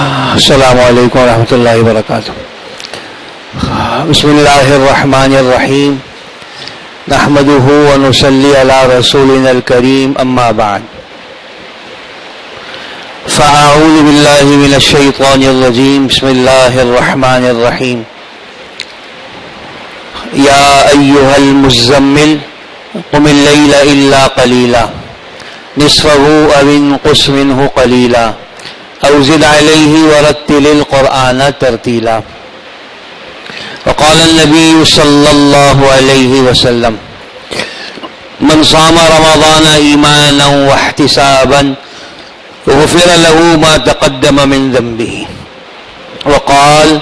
السلام علیکم ورحمۃ اللہ وبرکاتہ. بسم اللہ الرحمن الرحیم. نحمده ونصلی علی رسولنا الکریم. اما بعد فاعوذ باللہ من الشیطان الرجیم. بسم اللہ الرحمن الرحیم. یا ایھا المزمل قم اللیل الا قلیلا نصفه او انقص منه قلیلا او زد علیہ ورتل القرآن ترتیلا. وقال النبی صلی اللہ علیہ وسلم من صام رمضان ایمانا واحتسابا غفر له ما تقدم من ذنبه. وقال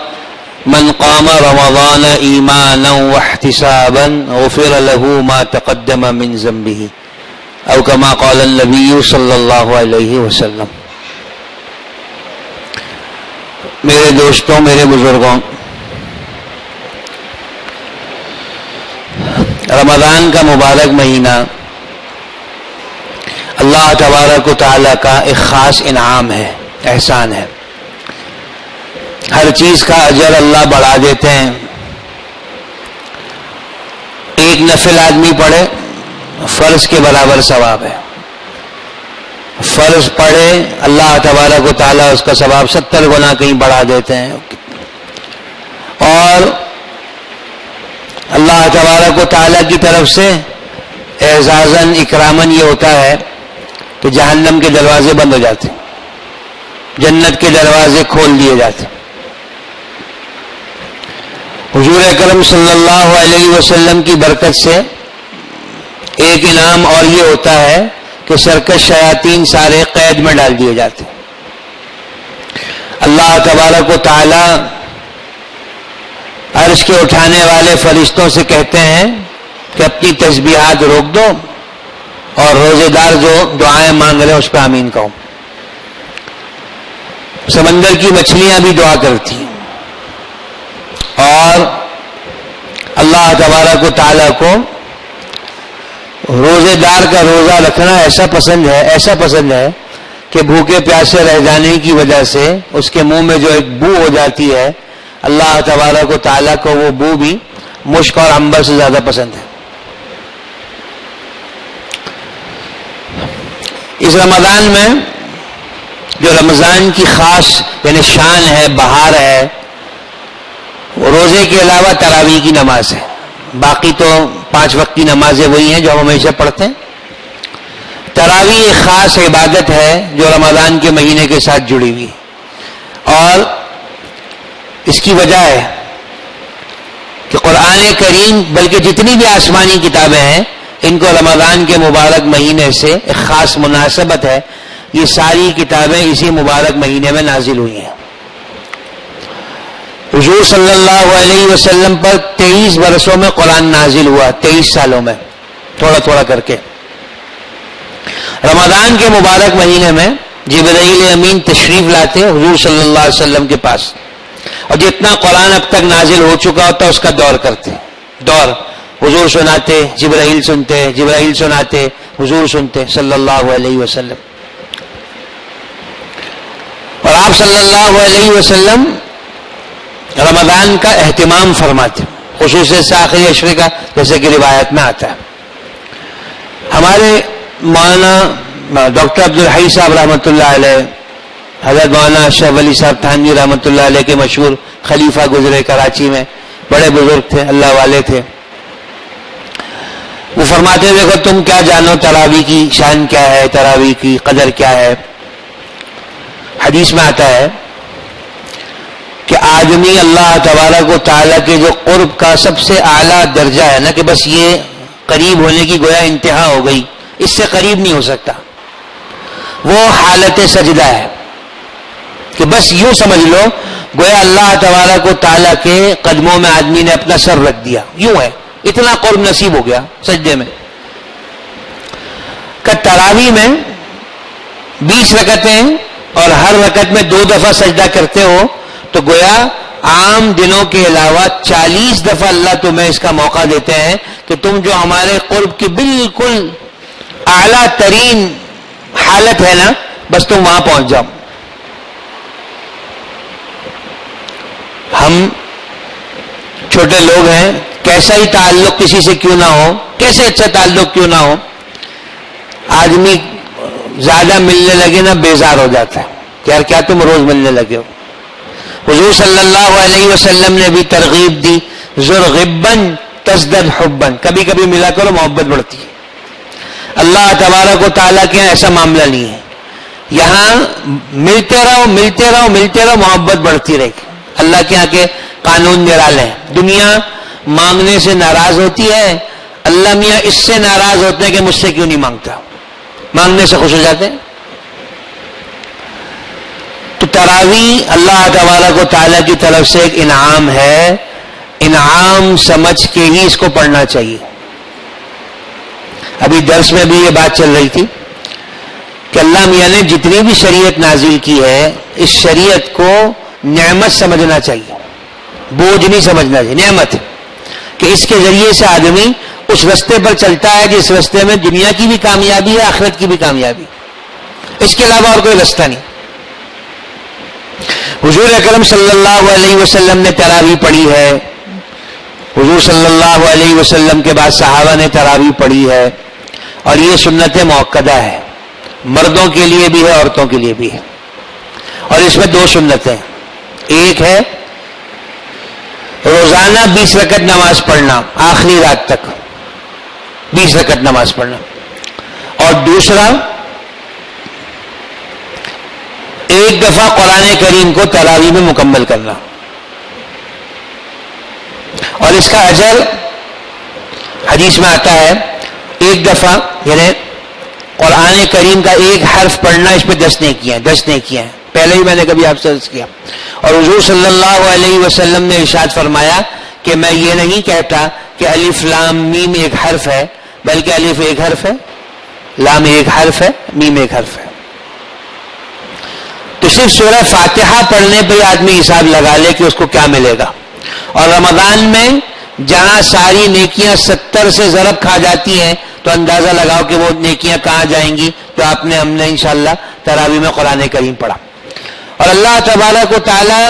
من قام رمضان ایمانا واحتسابا غفر له ما تقدم من ذنبه او كما قال النبی صلی اللہ علیہ وسلم. میرے دوستوں، میرے بزرگوں، رمضان کا مبارک مہینہ اللہ تبارک و تعالی کا ایک خاص انعام ہے، احسان ہے. ہر چیز کا اجر اللہ بڑھا دیتے ہیں. ایک نفل آدمی پڑھے فرض کے برابر ثواب ہے. فرض پڑھے اللہ تبارک و تعالیٰ اس کا ثواب 70 گنا کہیں بڑھا دیتے ہیں. اور اللہ تبارک و تعالیٰ کی طرف سے اعزازاً اکراماً یہ ہوتا ہے کہ جہنم کے دروازے بند ہو جاتے ہیں، جنت کے دروازے کھول دیے جاتے ہیں. حضور اکرم صلی اللہ علیہ وسلم کی برکت سے ایک انعام اور یہ ہوتا ہے کہ سرکش شیاطین سارے قید میں ڈال دیے جاتے. اللہ تبارک و تعالی عرش کے اٹھانے والے فرشتوں سے کہتے ہیں کہ اپنی تسبیحات روک دو اور روزے دار جو دعائیں مانگ رہے ہیں اس پہ آمین کہو. سمندر کی مچھلیاں بھی دعا کرتی ہیں. اور اللہ تبارک و تعالی کو روزے دار کا روزہ رکھنا ایسا پسند ہے کہ بھوکے پیاسے رہ جانے کی وجہ سے اس کے منہ میں جو ایک بو ہو جاتی ہے، اللہ تبارک و تعالیٰ کو وہ بو بھی مشک اور عنبر سے زیادہ پسند ہے. اس رمضان میں جو رمضان کی خاص یعنی شان ہے، بہار ہے، وہ روزے کے علاوہ تراویح کی نماز ہے. باقی تو 5 وقت کی نمازیں وہی ہیں جو ہم ہمیشہ پڑھتے ہیں. تراویح ایک خاص عبادت ہے جو رمضان کے مہینے کے ساتھ جڑی ہوئی، اور اس کی وجہ ہے کہ قرآن کریم بلکہ جتنی بھی آسمانی کتابیں ہیں ان کو رمضان کے مبارک مہینے سے ایک خاص مناسبت ہے. یہ ساری کتابیں اسی مبارک مہینے میں نازل ہوئی ہیں. حضور صلی اللہ علیہ وسلم پر 23 برسوں میں قرآن نازل ہوا، 23 سالوں میں تھوڑا تھوڑا کر کے. رمضان کے مبارک مہینے میں جبرائیل امین تشریف لاتے حضور صلی اللہ علیہ وسلم کے پاس، اور جتنا قرآن اب تک نازل ہو چکا ہوتا اس کا دور کرتے. دور حضور سناتے، جبرائیل سنتے، جبرائیل سناتے، حضور سنتے صلی اللہ علیہ وسلم. اور آپ صلی اللہ علیہ وسلم رمضان کا اہتمام فرماتے، خصوصاً آخری عشرے کا، جیسے کہ روایت میں آتا ہے. ہمارے مولانا ڈاکٹر عبدالحی صاحب رحمۃ اللہ علیہ، حضرت مولانا اشرف ولی صاحب تھانوی رحمۃ اللہ علیہ کے مشہور خلیفہ گزرے کراچی میں، بڑے بزرگ تھے، اللہ والے تھے. وہ فرماتے ہیں دیکھو تم کیا جانو تراویح کی شان کیا ہے، تراویح کی قدر کیا ہے. حدیث میں آتا ہے کہ آدمی اللہ تبارک و تعالیٰ کے جو قرب کا سب سے اعلیٰ درجہ ہے نا، کہ بس یہ قریب ہونے کی گویا انتہا ہو گئی، اس سے قریب نہیں ہو سکتا، وہ حالت سجدہ ہے. کہ بس یوں سمجھ لو گویا اللہ تبارک و تعالیٰ کے قدموں میں آدمی نے اپنا سر رکھ دیا، یوں ہے، اتنا قرب نصیب ہو گیا سجدے میں. کہ تراویح میں 20 رکعتیں اور ہر رکعت میں 2 دفعہ سجدہ کرتے ہو تو گویا عام دنوں کے علاوہ 40 دفعہ اللہ تمہیں اس کا موقع دیتے ہیں کہ تم جو ہمارے قرب کی بالکل اعلیٰ ترین حالت ہے نا، بس تم وہاں پہنچ جاؤ. ہم چھوٹے لوگ ہیں، کیسا ہی تعلق کسی سے کیوں نہ ہو، کیسے اچھا تعلق کیوں نہ ہو، آدمی زیادہ ملنے لگے نا بیزار ہو جاتا ہے کہ یار کیا تم روز ملنے لگے ہو. حضور صلی اللہ علیہ وسلم نے بھی ترغیب دی، زر غبن تزدد حبن، کبھی کبھی ملا کرو محبت بڑھتی ہے. اللہ تبارک و تعالیٰ کے یہاں ایسا معاملہ نہیں ہے، یہاں ملتے رہو ملتے رہو ملتے رہو، محبت بڑھتی رہے گی. اللہ کے یہاں کے قانون نرالے ہیں. دنیا مانگنے سے ناراض ہوتی ہے، اللہ میاں اس سے ناراض ہوتے ہیں کہ مجھ سے کیوں نہیں مانگتا، مانگنے سے خوش ہو جاتے ہیں. تو تراویح اللہ تبارک و تعالیٰ کی طرف سے ایک انعام ہے، انعام سمجھ کے ہی اس کو پڑھنا چاہیے. ابھی درس میں بھی یہ بات چل رہی تھی کہ اللہ میاں نے جتنی بھی شریعت نازل کی ہے، اس شریعت کو نعمت سمجھنا چاہیے، بوجھ نہیں سمجھنا چاہیے. نعمت کہ اس کے ذریعے سے آدمی اس رستے پر چلتا ہے جس رستے میں دنیا کی بھی کامیابی ہے، آخرت کی بھی کامیابی، اس کے علاوہ اور کوئی رستہ نہیں. حضور اکرم صلی اللہ علیہ وسلم نے تراویح پڑھی ہے، حضور صلی اللہ علیہ وسلم کے بعد صحابہ نے تراویح پڑھی ہے، اور یہ سنت مؤکدہ ہے، مردوں کے لیے بھی ہے عورتوں کے لیے بھی ہے. اور اس میں 2 سنتیں، ایک ہے روزانہ 20 رکعت نماز پڑھنا، آخری رات تک 20 رکعت نماز پڑھنا، اور دوسرا ایک دفعہ قرآن کریم کو تراویح میں مکمل کرنا. اور اس کا اجر حدیث میں آتا ہے، ایک دفعہ یعنی قرآن کریم کا ایک حرف پڑھنا، اس پہ 10 نیکیاں ہیں، 10 نیکیاں ہیں. پہلے ہی میں نے کبھی آپ سے عرض کیا. اور حضور صلی اللہ علیہ وسلم نے ارشاد فرمایا کہ میں یہ نہیں کہتا کہ الف لام میم ایک حرف ہے، بلکہ الف ایک حرف ہے، لام ایک حرف ہے، میم ایک حرف ہے. تو صرف سورہ فاتحہ پڑھنے پہ آدمی حساب لگا لے کہ اس کو کیا ملے گا. اور رمضان میں جہاں ساری نیکیاں 70 سے ضرب کھا جاتی ہیں، تو اندازہ لگاؤ کہ وہ نیکیاں کہاں جائیں گی. تو ہم نے انشاءاللہ تراویح میں قرآن کریم پڑھا. اور اللہ تبارک و تعالی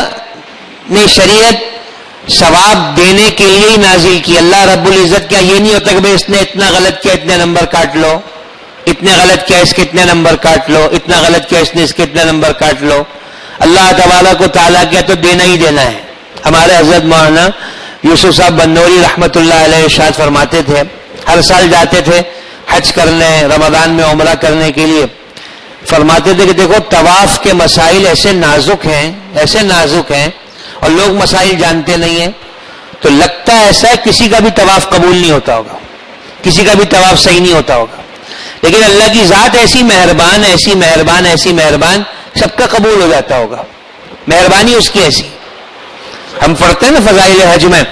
نے شریعت ثواب دینے کے لیے ہی نازل کی. اللہ رب العزت کیا یہ نہیں ہوتا کہ بھئی اس نے اتنا غلط کیا اتنے نمبر کاٹ لو، اتنے غلط کیا اس کے اتنے نمبر کاٹ لو، اتنا غلط کیا اس نے اس کے اتنے نمبر کاٹ لو. اللہ تبارک و تعالیٰ کیا تو دینا ہی دینا ہے. ہمارے حضرت مولانا یوسف صاحب بنوری رحمۃ اللہ علیہ ارشاد فرماتے تھے، ہر سال جاتے تھے حج کرنے، رمضان میں عمرہ کرنے کے لیے. فرماتے تھے کہ دیکھو طواف کے مسائل ایسے نازک ہیں اور لوگ مسائل جانتے نہیں ہیں، تو لگتا ایسا ہے کسی کا بھی طواف قبول نہیں ہوتا ہوگا، کسی کا بھی طواف صحیح نہیں ہوتا ہوگا. لیکن اللہ کی ذات ایسی مہربان ایسی مہربان ایسی مہربان، سب کا قبول ہو جاتا ہوگا. مہربانی اس کی ایسی. ہم پڑھتے ہیں نا فضائل حج میں،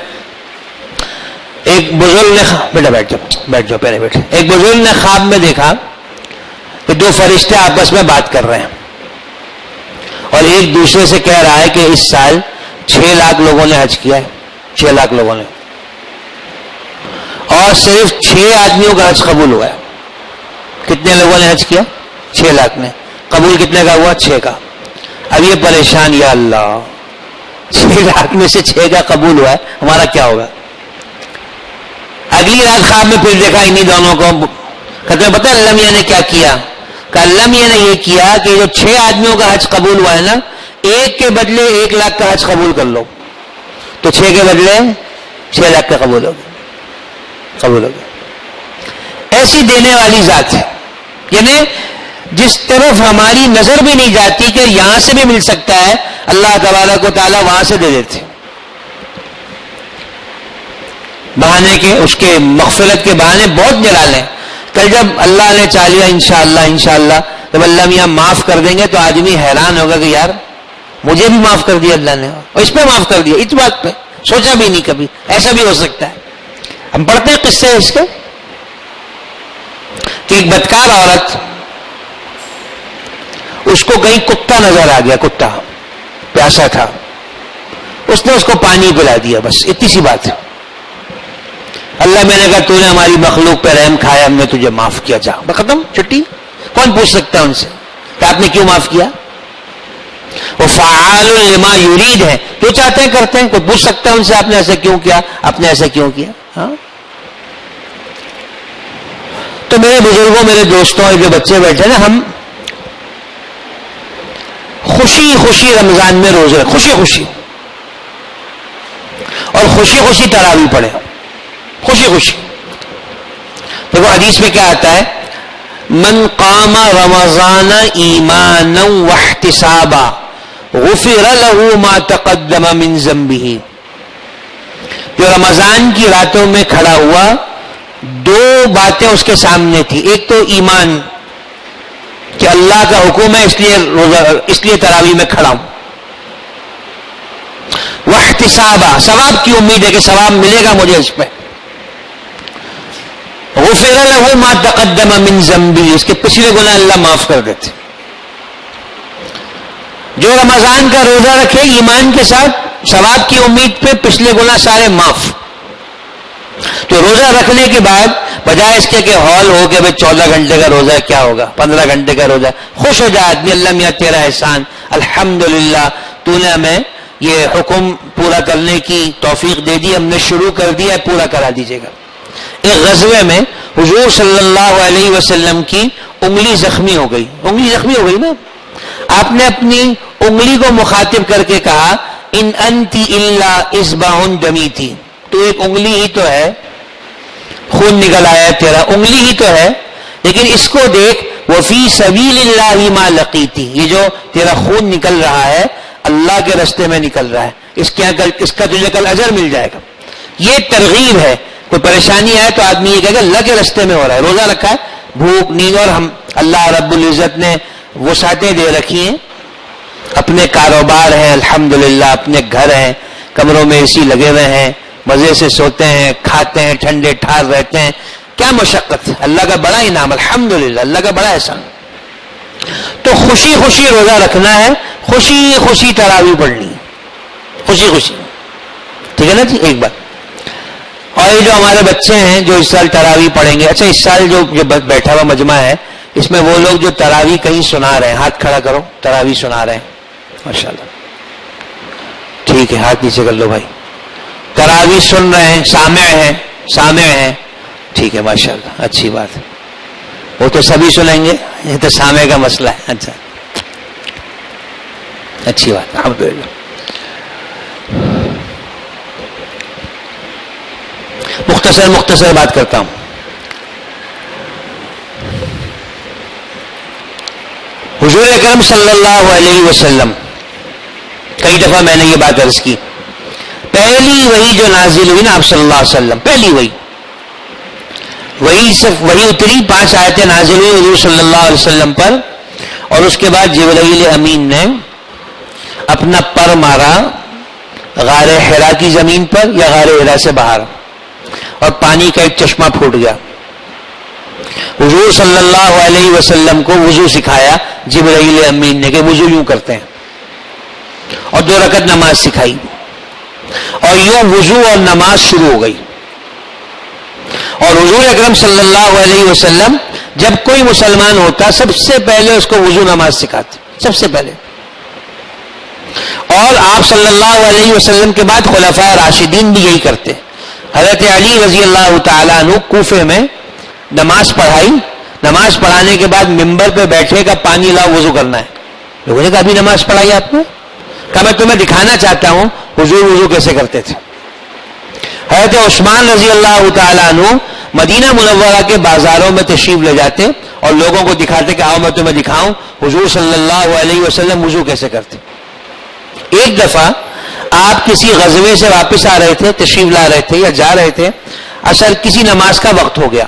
ایک بزرگ نے بیٹھ جاؤ پہلے بیٹھے. ایک بزرگ نے خواب میں دیکھا کہ 2 فرشتے آپس میں بات کر رہے ہیں، اور ایک دوسرے سے کہہ رہا ہے کہ اس سال 6 لاکھ لوگوں نے حج کیا ہے، 6 لاکھ لوگوں نے، اور صرف 6 آدمیوں کا حج قبول ہوا ہے. کتنے لوگوں نے حج کیا؟ 6 لاکھ نے. قبول کتنے کا ہوا؟ 6 کا. اب یہ پریشان، یا اللہ 6 لاکھ میں سے 6 کا قبول ہوا ہے، ہمارا کیا ہوگا؟ اگلی رات خواب میں پھر دیکھا انہی دونوں کو. کہتے ہیں پتہ اللہ میاں نے کیا کیا؟ کہ اللہ میاں نے یہ کیا کہ جو 6 آدمیوں کا حج قبول ہوا ہے نا، ایک کے بدلے 1 لاکھ کا حج قبول کر لو، تو 6 کے بدلے 6 لاکھ کا قبول ہو گیا. ایسی دینے والی ذات ہے، یعنی جس طرف ہماری نظر بھی نہیں جاتی کہ یہاں سے بھی مل سکتا ہے، اللہ تبارک و تعالیٰ وہاں سے دے دیتے. بہانے کے اس کے مغفرت کے بہانے بہت نرالے ہیں. کل جب اللہ نے چاہ لیا انشاءاللہ جب اللہ میاں معاف کر دیں گے تو آدمی حیران ہوگا کہ یار مجھے بھی معاف کر دیا اللہ نے، اور اس پہ معاف کر دیا، اس بات پہ سوچا بھی نہیں کبھی ایسا بھی ہو سکتا ہے. ہم پڑھتے ہیں قصے اس کے کہ ایک بدکار عورت، اس کو کہیں کتا نظر آ گیا، کتا پیاسا تھا، اس نے اس کو پانی پلا دیا، بس اتنی سی بات ہے. اللہ میں نے کہا تو نے ہماری مخلوق پہ رحم کھایا، ہم نے تجھے معاف کیا، جا ختم چھٹی. کون پوچھ سکتا ہے ان سے کہ آپ نے کیوں معاف کیا؟ وہ فعال لما یرید ہے جو چاہتے ہیں کرتے ہیں. کوئی پوچھ سکتا ہے ان سے آپ نے ایسا کیوں کیا, آپ نے ایسا کیوں کیا؟ ہاں. تو میرے بزرگوں, میرے دوستوں, جو بچے بیٹھے نا, ہم خوشی خوشی رمضان میں روزے, خوشی خوشی, اور خوشی خوشی تراویح پڑھے, خوشی خوشی. دیکھو حدیث میں کیا آتا ہے, من قام رمضان ایمانا واحتسابا غفر له ما تقدم من ذنبه. جو رمضان کی راتوں میں کھڑا ہوا, دو باتیں اس کے سامنے تھی. ایک تو ایمان کہ اللہ کا حکم ہے اس لیے تراویح میں کھڑا ہوں, واحتسابا, ثواب کی امید ہے کہ ثواب ملے گا مجھے اس پہ. غفر له ما تقدم من ذنبه, اس کے پچھلے گناہ اللہ معاف کر دیتے. جو رمضان کا روزہ رکھے ایمان کے ساتھ, ثواب کی امید پہ, پچھلے گناہ سارے معاف. تو روزہ رکھنے کے بعد بجائے اس کے کہ ہال ہو کہ بھائی 14 گھنٹے کا روزہ ہے, کیا ہوگا 15 گھنٹے کا روزہ ہے, خوش ہو جائے آدمی, اللہ میاں تیرا احسان, الحمدللہ تو نے ہمیں یہ حکم پورا کرنے کی توفیق دے دی, ہم نے شروع کر دیا ہے, پورا کرا دیجیے گا. ایک غزوے میں حضور صلی اللہ علیہ وسلم کی انگلی زخمی ہو گئی, انگلی زخمی ہو گئی نا. آپ نے اپنی انگلی کو مخاطب کر کے کہا, ان انتی الا اصبع دمیتی, تو ایک انگلی ہی تو ہے, خون نکل آیا ہے تیرا, انگلی ہی تو ہے, لیکن اس کو دیکھ, وفی سبیل اللہ ما لقیتی, یہ جو تیرا خون نکل رہا ہے اللہ کے راستے میں نکل رہا ہے, اس کا تجھے کل اجر مل جائے گا. یہ ترغیب ہے. کوئی پریشانی آئے تو آدمی یہ کہے گا اللہ کے راستے میں ہو رہا ہے, روزہ رکھا ہے, بھوک نیند, اور ہم اللہ رب العزت نے وسعتیں دے رکھی ہیں, اپنے کاروبار ہیں الحمدللہ, اپنے گھر ہیں, کمروں میں اے سی لگے ہوئے ہیں, مزے سے سوتے ہیں, کھاتے ہیں, ٹھنڈے ٹھار رہتے ہیں, کیا مشقت ہے, اللہ کا بڑا انعام, الحمدللہ اللہ کا بڑا احسان. تو خوشی خوشی روزہ رکھنا ہے, خوشی خوشی تراویح پڑھنی ہے, خوشی خوشی, ٹھیک ہے نا جی. ایک بات اور, یہ جو ہمارے بچے ہیں جو اس سال تراویح پڑھیں گے, اچھا اس سال جو بیٹھا ہوا مجمع ہے, اس میں وہ لوگ جو تراویح کہیں سنا رہے ہیں, ہاتھ کھڑا کرو, تراویح سنا رہے ہیں, ماشاءاللہ, ٹھیک ہے, ہاتھ نیچے کر لو بھائی. تراویح سن رہے ہیں, سامع ہیں, ٹھیک ہے, ماشاءاللہ, اچھی بات ہے. وہ تو سبھی سنیں گے, یہ تو سامع کا مسئلہ ہے. اچھا, اچھی بات, الحمدللہ. مختصر بات کرتا ہوں. حضور اکرم صلی اللہ علیہ وسلم, کئی دفعہ میں نے یہ بات عرض کی, پہلی وحی جو نازل ہوئی نا آپ صلی اللہ علیہ وسلم, پہلی وحی صرف وحی اتری, 5 آیتیں نازل ہوئی حضور صلی اللہ علیہ وسلم پر, اور اس کے بعد جبرائیل امین نے اپنا پر مارا غار حرا کی زمین پر یا غار حرا سے باہر, اور پانی کا ایک چشمہ پھوٹ گیا. حضور صلی اللہ علیہ وسلم کو وضو سکھایا جبرائیل امین نے کہ وضو یوں کرتے ہیں, اور 2 رکعت نماز سکھائی, اور یوں وضو اور نماز شروع ہو گئی. اور حضور اکرم صلی اللہ علیہ وسلم جب کوئی مسلمان ہوتا سب سے پہلے اس کو وضو نماز سکھاتے, سب سے پہلے. اور آپ صلی اللہ علیہ وسلم کے بعد خلفائے راشدین بھی یہی کرتے. حضرت علی رضی اللہ تعالیٰ عنہ کوفے میں نماز پڑھائی, نماز پڑھانے کے بعد ممبر پہ بیٹھے کا پانی لاؤ وضو کرنا ہے. لوگوں نے کہا ابھی نماز پڑھائی آپ نے؟ کہا میں تمہیں دکھانا چاہتا ہوں حضور وضو کیسے کرتے تھے. حضرت عثمان رضی اللہ تعالیٰ عنہ مدینہ منورہ کے بازاروں میں تشریف لے جاتے اور لوگوں کو دکھاتے کہ آؤ میں تمہیں دکھاؤں حضور صلی اللہ علیہ وسلم وضو کیسے کرتے. ایک دفعہ آپ کسی غزوے سے واپس آ رہے تھے, تشریف لا رہے تھے یا جا رہے تھے, اصل کسی نماز کا وقت ہو گیا.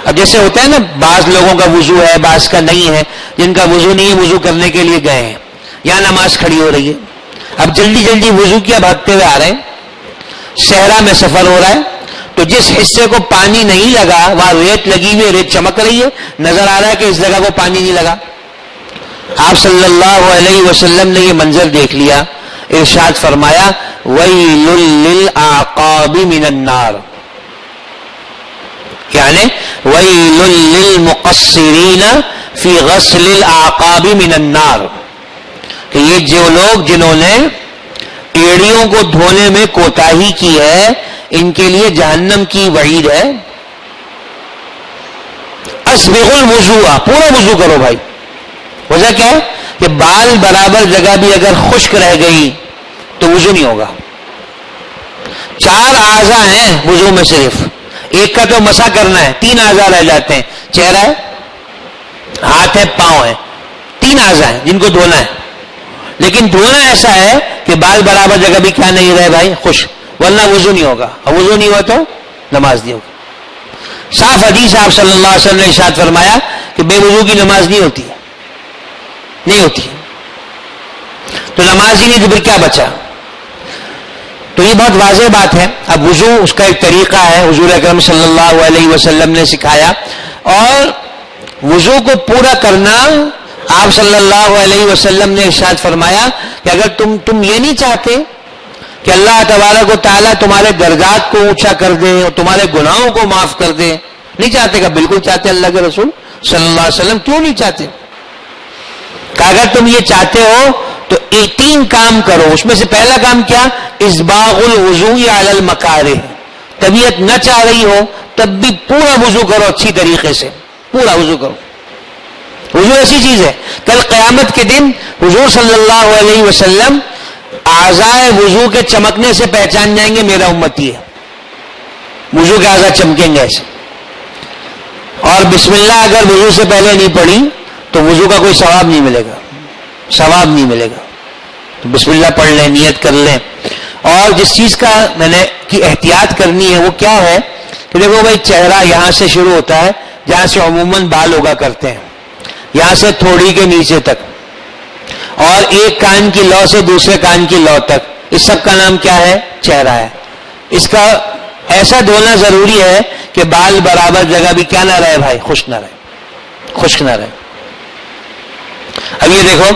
اب جیسے ہوتا ہے نا, بعض لوگوں کا وضو ہے بعض کا نہیں ہے, جن کا وضو نہیں ہے وضو کرنے کے لیے گئے ہیں, یہاں نماز کھڑی ہو رہی ہے, اب جلدی جلدی وضو کیا بھاگتے ہوئے آ رہے ہیں, صحرا میں سفر ہو رہا ہے, تو جس حصے کو پانی نہیں لگا وہاں ریت لگی ہوئی, ریت چمک رہی ہے, نظر آ رہا ہے کہ اس جگہ کو پانی نہیں لگا. آپ صلی اللہ علیہ وسلم نے یہ منظر دیکھ لیا, ارشاد فرمایا ویل للعقاب من النار, یعنی ویل للمقصرین فی غسل الاعقاب من النار, کہ یہ جو لوگ جنہوں نے ایڑیوں کو دھونے میں کوتاہی کی ہے ان کے لیے جہنم کی وعید ہے. اسبغوا الوضوء، پورا وضو کرو بھائی. وجہ کیا ہے کہ بال برابر جگہ بھی اگر خشک رہ گئی تو وضو نہیں ہوگا. 4 اعضاء ہیں وضو میں، صرف ایک کا تو مسح کرنا ہے، 3 اعضاء رہ جاتے ہیں. چہرہ ہے، ہاتھ ہے، پاؤں ہے، 3 اعضاء ہیں جن کو دھونا ہے. لیکن دھونا ایسا ہے کہ بال برابر جگہ بھی کیا نہیں رہے بھائی خشک، ورنہ وضو نہیں ہوگا. اور وضو نہیں ہوا تو نماز نہیں ہوگی. صاف حدیث آپ صلی اللہ علیہ وسلم نے ارشاد فرمایا کہ بے وضو کی نماز نہیں ہوتی ہے، نہیں ہوتی ہے. تو نماز ہی نہیں تو پھر کیا بچا؟ تو یہ بہت واضح بات ہے. اب وضو اس کا ایک طریقہ ہے، حضور اکرم صلی اللہ علیہ وسلم نے سکھایا. اور وضو کو پورا کرنا، آپ صلی اللہ علیہ وسلم نے ارشاد فرمایا کہ اگر تم یہ نہیں چاہتے کہ اللہ تبارک و تعالیٰ تمہارے درجات کو اونچا کر دے اور تمہارے گناہوں کو معاف کر دے، نہیں چاہتے کہ بالکل چاہتے اللہ کے رسول صلی اللہ علیہ وسلم. کیوں نہیں چاہتے؟ کہ اگر تم یہ چاہتے ہو تو 3 کام کرو. اس میں سے پہلا کام کیا؟ اسباغ الوضوء علی المکارہ. طبیعت نہ چاہ رہی ہو تب بھی پورا وضو کرو، اچھی طریقے سے پورا وضو کرو. وضو ایسی چیز ہے، کل قیامت کے دن حضور صلی اللہ علیہ وسلم اعضائے وضو کے چمکنے سے پہچان جائیں گے میرا امتی ہے. وضو کے اعضاء چمکیں گے ایسے. اور بسم اللہ اگر وضو سے پہلے نہیں پڑھی تو وضو کا کوئی ثواب نہیں ملے گا، ثواب نہیں ملے گا. تو بسم اللہ پڑھ لیں، نیت کر لیں. اور جس چیز کا میں نے کی احتیاط کرنی ہے وہ کیا ہے کہ دیکھو بھائی، چہرہ یہاں سے شروع ہوتا ہے جہاں سے عموماً بال ہوگا کرتے ہیں، یہاں سے تھوڑی کے نیچے تک، اور ایک کان کی لو سے دوسرے کان کی لو تک، اس سب کا نام کیا ہے؟ چہرہ ہے. اس کا ایسا دھونا ضروری ہے کہ بال برابر جگہ بھی کیا نہ رہے بھائی، خشک نہ رہے، خشک نہ رہے. اب یہ دیکھو،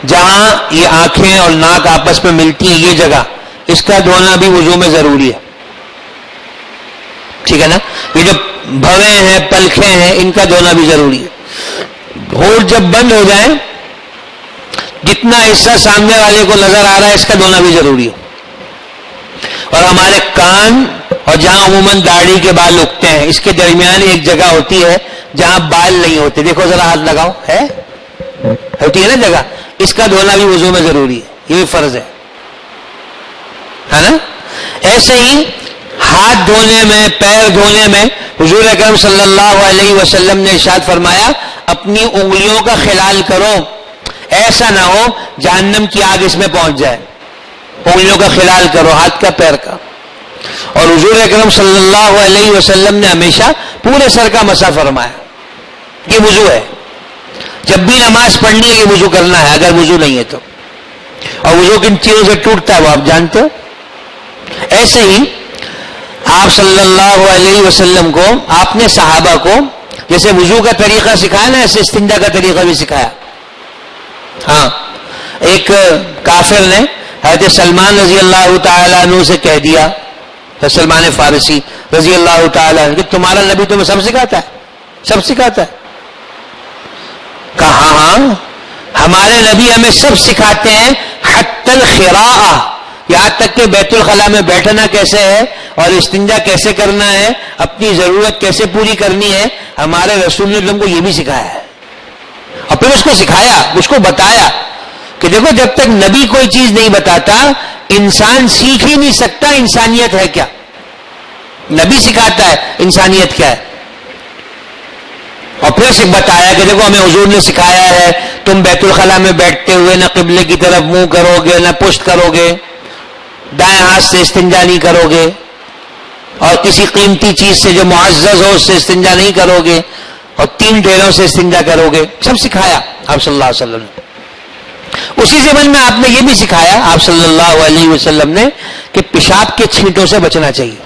جہاں یہ آنکھیں اور ناک آپس میں ملتی ہیں یہ جگہ، اس کا دھونا بھی وضو میں ضروری ہے. ٹھیک ہے نا؟ یہ جو بھویں ہیں، پلکیں ہیں، ان کا دھونا بھی ضروری ہے. ہونٹ جب بند ہو جائیں، جتنا حصہ سامنے والے کو نظر آ رہا ہے اس کا دھونا بھی ضروری ہے. اور ہمارے کان اور جہاں عموماً داڑھی کے بال اگتے ہیں، اس کے درمیان ایک جگہ ہوتی ہے جہاں بال نہیں ہوتے. دیکھو ذرا، ہاتھ لگاؤ، ہے ہوتی ہے نا جگہ، اس کا دھونا بھی وضو میں ضروری ہے. یہ بھی فرض ہے نا؟ ایسے ہی ہاتھ دھونے میں، پیر دھونے میں حضور اکرم صلی اللہ علیہ وسلم نے ارشاد فرمایا اپنی انگلیوں کا خلال کرو، ایسا نہ ہو جہنم کی آگ اس میں پہنچ جائے. انگلیوں کا خلال کرو، ہاتھ کا، پیر کا. اور حضور اکرم صلی اللہ علیہ وسلم نے ہمیشہ پورے سر کا مسح فرمایا. یہ وضو ہے. جب بھی نماز پڑھنی ہے یہ وضو کرنا ہے اگر وضو نہیں ہے تو. اور وضو کن چیزوں سے ٹوٹتا ہے وہ آپ جانتے ہو. ایسے ہی آپ صلی اللہ علیہ وسلم کو، آپ نے صحابہ کو جیسے وضو کا طریقہ سکھایا نا، ایسے استنجا کا طریقہ بھی سکھایا. ہاں، ایک کافر نے حضرت سلمان رضی اللہ تعالیٰ عنہ سے کہہ دیا، سلمان فارسی رضی اللہ تعالیٰ عنہ، کہ تمہارا نبی تمہیں سب سکھاتا ہے، سب سکھاتا ہے. کہا ہاں، ہمارے نبی ہمیں سب سکھاتے ہیں، حتی الخراء، یہاں تک کہ بیت الخلاء میں بیٹھنا کیسے ہے اور استنجا کیسے کرنا ہے، اپنی ضرورت کیسے پوری کرنی ہے، ہمارے رسول نے تم کو یہ بھی سکھایا ہے. اور پھر اس کو سکھایا، اس کو بتایا کہ دیکھو جب تک نبی کوئی چیز نہیں بتاتا انسان سیکھ ہی نہیں سکتا انسانیت ہے کیا. نبی سکھاتا ہے انسانیت کیا ہے. اور پھر سے بتایا کہ دیکھو ہمیں حضور نے سکھایا ہے تم بیت الخلاء میں بیٹھتے ہوئے نہ قبلے کی طرف منہ کرو گے، نہ پشت کرو گے، دائیں ہاتھ سے استنجا نہیں کرو گے، اور کسی قیمتی چیز سے جو معزز ہو اس سے استنجا نہیں کرو گے، اور 3 ڈھیروں سے استنجا کرو گے. سب سکھایا آپ صلی اللہ علیہ وسلم نے. اسی زمن میں آپ نے یہ بھی سکھایا آپ صلی اللہ علیہ وسلم نے کہ پیشاب کے چھینٹوں سے بچنا چاہیے،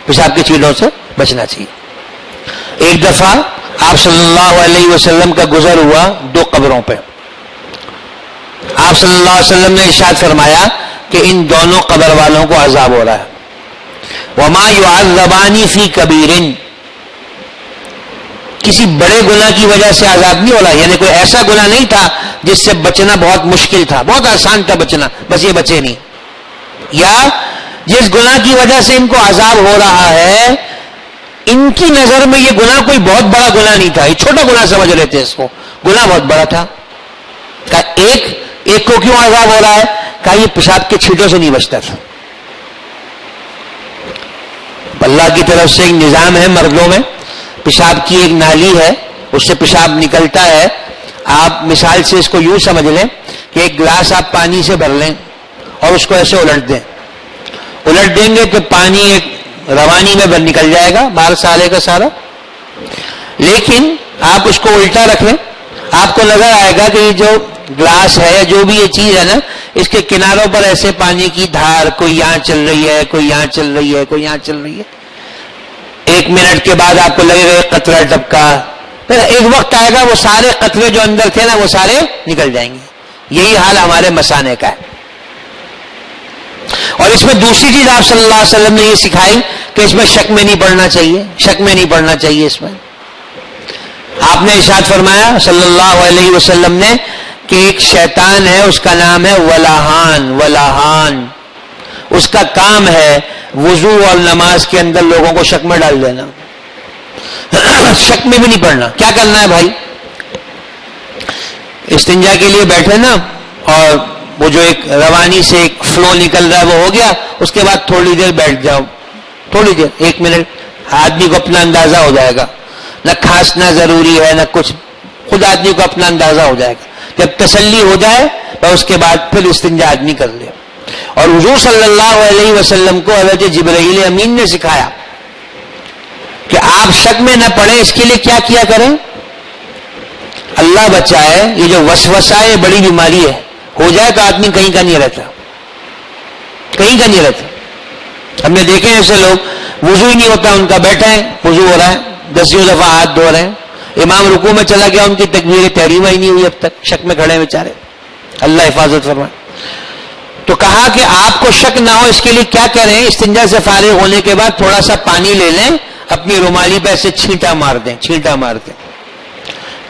پیشاب کے چھینٹوں سے بچنا چاہیے. ایک دفعہ آپ صلی اللہ علیہ وسلم کا گزر ہوا 2 قبروں پہ. آپ صلی اللہ علیہ وسلم نے ارشاد فرمایا کہ ان دونوں قبر والوں کو عذاب ہو رہا ہے. وما يعذبان فی کبیر، کسی بڑے گناہ کی وجہ سے عذاب نہیں ہو رہا، یعنی کوئی ایسا گناہ نہیں تھا جس سے بچنا بہت مشکل تھا، بہت آسان تھا بچنا، بس یہ بچے نہیں. یا جس گناہ کی وجہ سے ان کو عذاب ہو رہا ہے ان کی نظر میں یہ گناہ کوئی بہت بڑا گناہ نہیں تھا, یہ چھوٹا گناہ سمجھ لیتے اس کو, گناہ بہت بڑا تھا. کہا ایک کو کیوں عذاب ہو رہا ہے؟ کہا یہ پیشاب کے چھینٹوں سے نہیں بچتا تھا. اللہ کی طرف سے ایک نظام ہے مردوں میں, پیشاب کی ایک نالی ہے, اس سے پیشاب نکلتا ہے. آپ مثال سے اس کو یوں سمجھ لیں کہ ایک گلاس آپ پانی سے بھر لیں اور اس کو ایسے الٹ دیں گے تو پانی ایک روانی میں نکل جائے گا باہر سارے کا سارا. لیکن آپ اس کو الٹا رکھ لیں, آپ کو نظر آئے گا کہ یہ جو گلاس ہے جو بھی یہ چیز ہے نا, اس کے کناروں پر ایسے پانی کی دھار کوئی یہاں چل رہی ہے, کوئی یہاں چل رہی ہے, کوئی یہاں چل رہی ہے. 1 منٹ کے بعد آپ کو لگے گا ایک قطرہ ٹپکا, پھر ایک وقت آئے گا وہ سارے قطرے جو اندر تھے نا وہ سارے نکل جائیں گے. یہی حال ہمارے مثانے کا ہے. اور اس میں دوسری چیز آپ صلی اللہ علیہ وسلم نے یہ سکھائی کہ اس میں شک میں نہیں پڑنا چاہیے, شک میں نہیں پڑنا چاہیے. اس میں آپ نے ارشاد فرمایا صلی اللہ علیہ وسلم نے کہ ایک شیطان ہے, اس کا نام ہے ولاحان. اس کا کام ہے وضو اور نماز کے اندر لوگوں کو شک میں ڈال دینا. شک میں بھی نہیں پڑنا. کیا کرنا ہے بھائی؟ استنجا کے لیے بیٹھے نا, اور وہ جو ایک روانی سے ایک فلو نکل رہا ہے وہ ہو گیا, اس کے بعد تھوڑی دیر بیٹھ جاؤ, تھوڑی دیر 1 منٹ, آدمی کو اپنا اندازہ ہو جائے گا. نہ کھانسنا ضروری ہے نہ کچھ, خود آدمی کو اپنا اندازہ ہو جائے گا. جب تسلی ہو جائے تو اس کے بعد پھر استنجا آدمی کر لے. اور حضور صلی اللہ علیہ وسلم کو حضرت جبرائیل امین نے سکھایا کہ آپ شک میں نہ پڑیں. اس کے لیے کیا کیا کریں؟ اللہ بچائے, یہ جو وسوسہ ہے بڑی بیماری ہے, ہو جائے تو آدمی کہیں کا نہیں رہتا, کہیں کا نہیں رہتا. ہم نے دیکھے ایسے لوگ وضو ہی نہیں ہوتا ان کا, بیٹھے ہیں وضو ہو رہا ہے, 10 دفعہ ہاتھ دھو رہے ہیں, امام رکوع میں چلا گیا ان کی تکبیر تحریمہ ہی نہیں ہوئی اب تک, شک میں کھڑے ہیں بیچارے. اللہ حفاظت فرمائے. تو کہا کہ آپ کو شک نہ ہو اس کے لیے کیا کریں؟ استنجا سے فارغ ہونے کے بعد تھوڑا سا پانی لے لیں, اپنی رومالی پہ ایسے چھینٹا مار دیں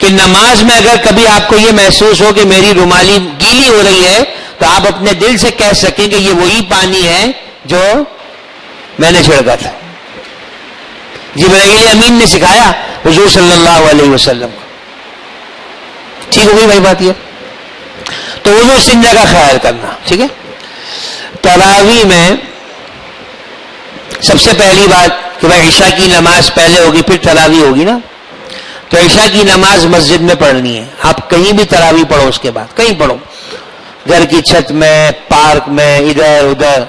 کہ نماز میں اگر کبھی آپ کو یہ محسوس ہو کہ میری رومالی گیلی ہو رہی ہے تو آپ اپنے دل سے کہہ سکیں کہ یہ وہی پانی ہے جو میں نے چھڑکا تھا. جبرائیل امین نے سکھایا حضور صلی اللہ علیہ وسلم کو. ٹھیک ہو گئی بھائی بات یہ؟ تو وضو استنجا کا خیال کرنا. ٹھیک ہے. تراویح میں سب سے پہلی بات کہ بھائی عشاء کی نماز پہلے ہوگی پھر تراویح ہوگی نا, تو عشاء کی نماز مسجد میں پڑھنی ہے. آپ کہیں بھی تراویح پڑھو, اس کے بعد کہیں پڑھو, گھر کی چھت میں, پارک میں, ادھر ادھر,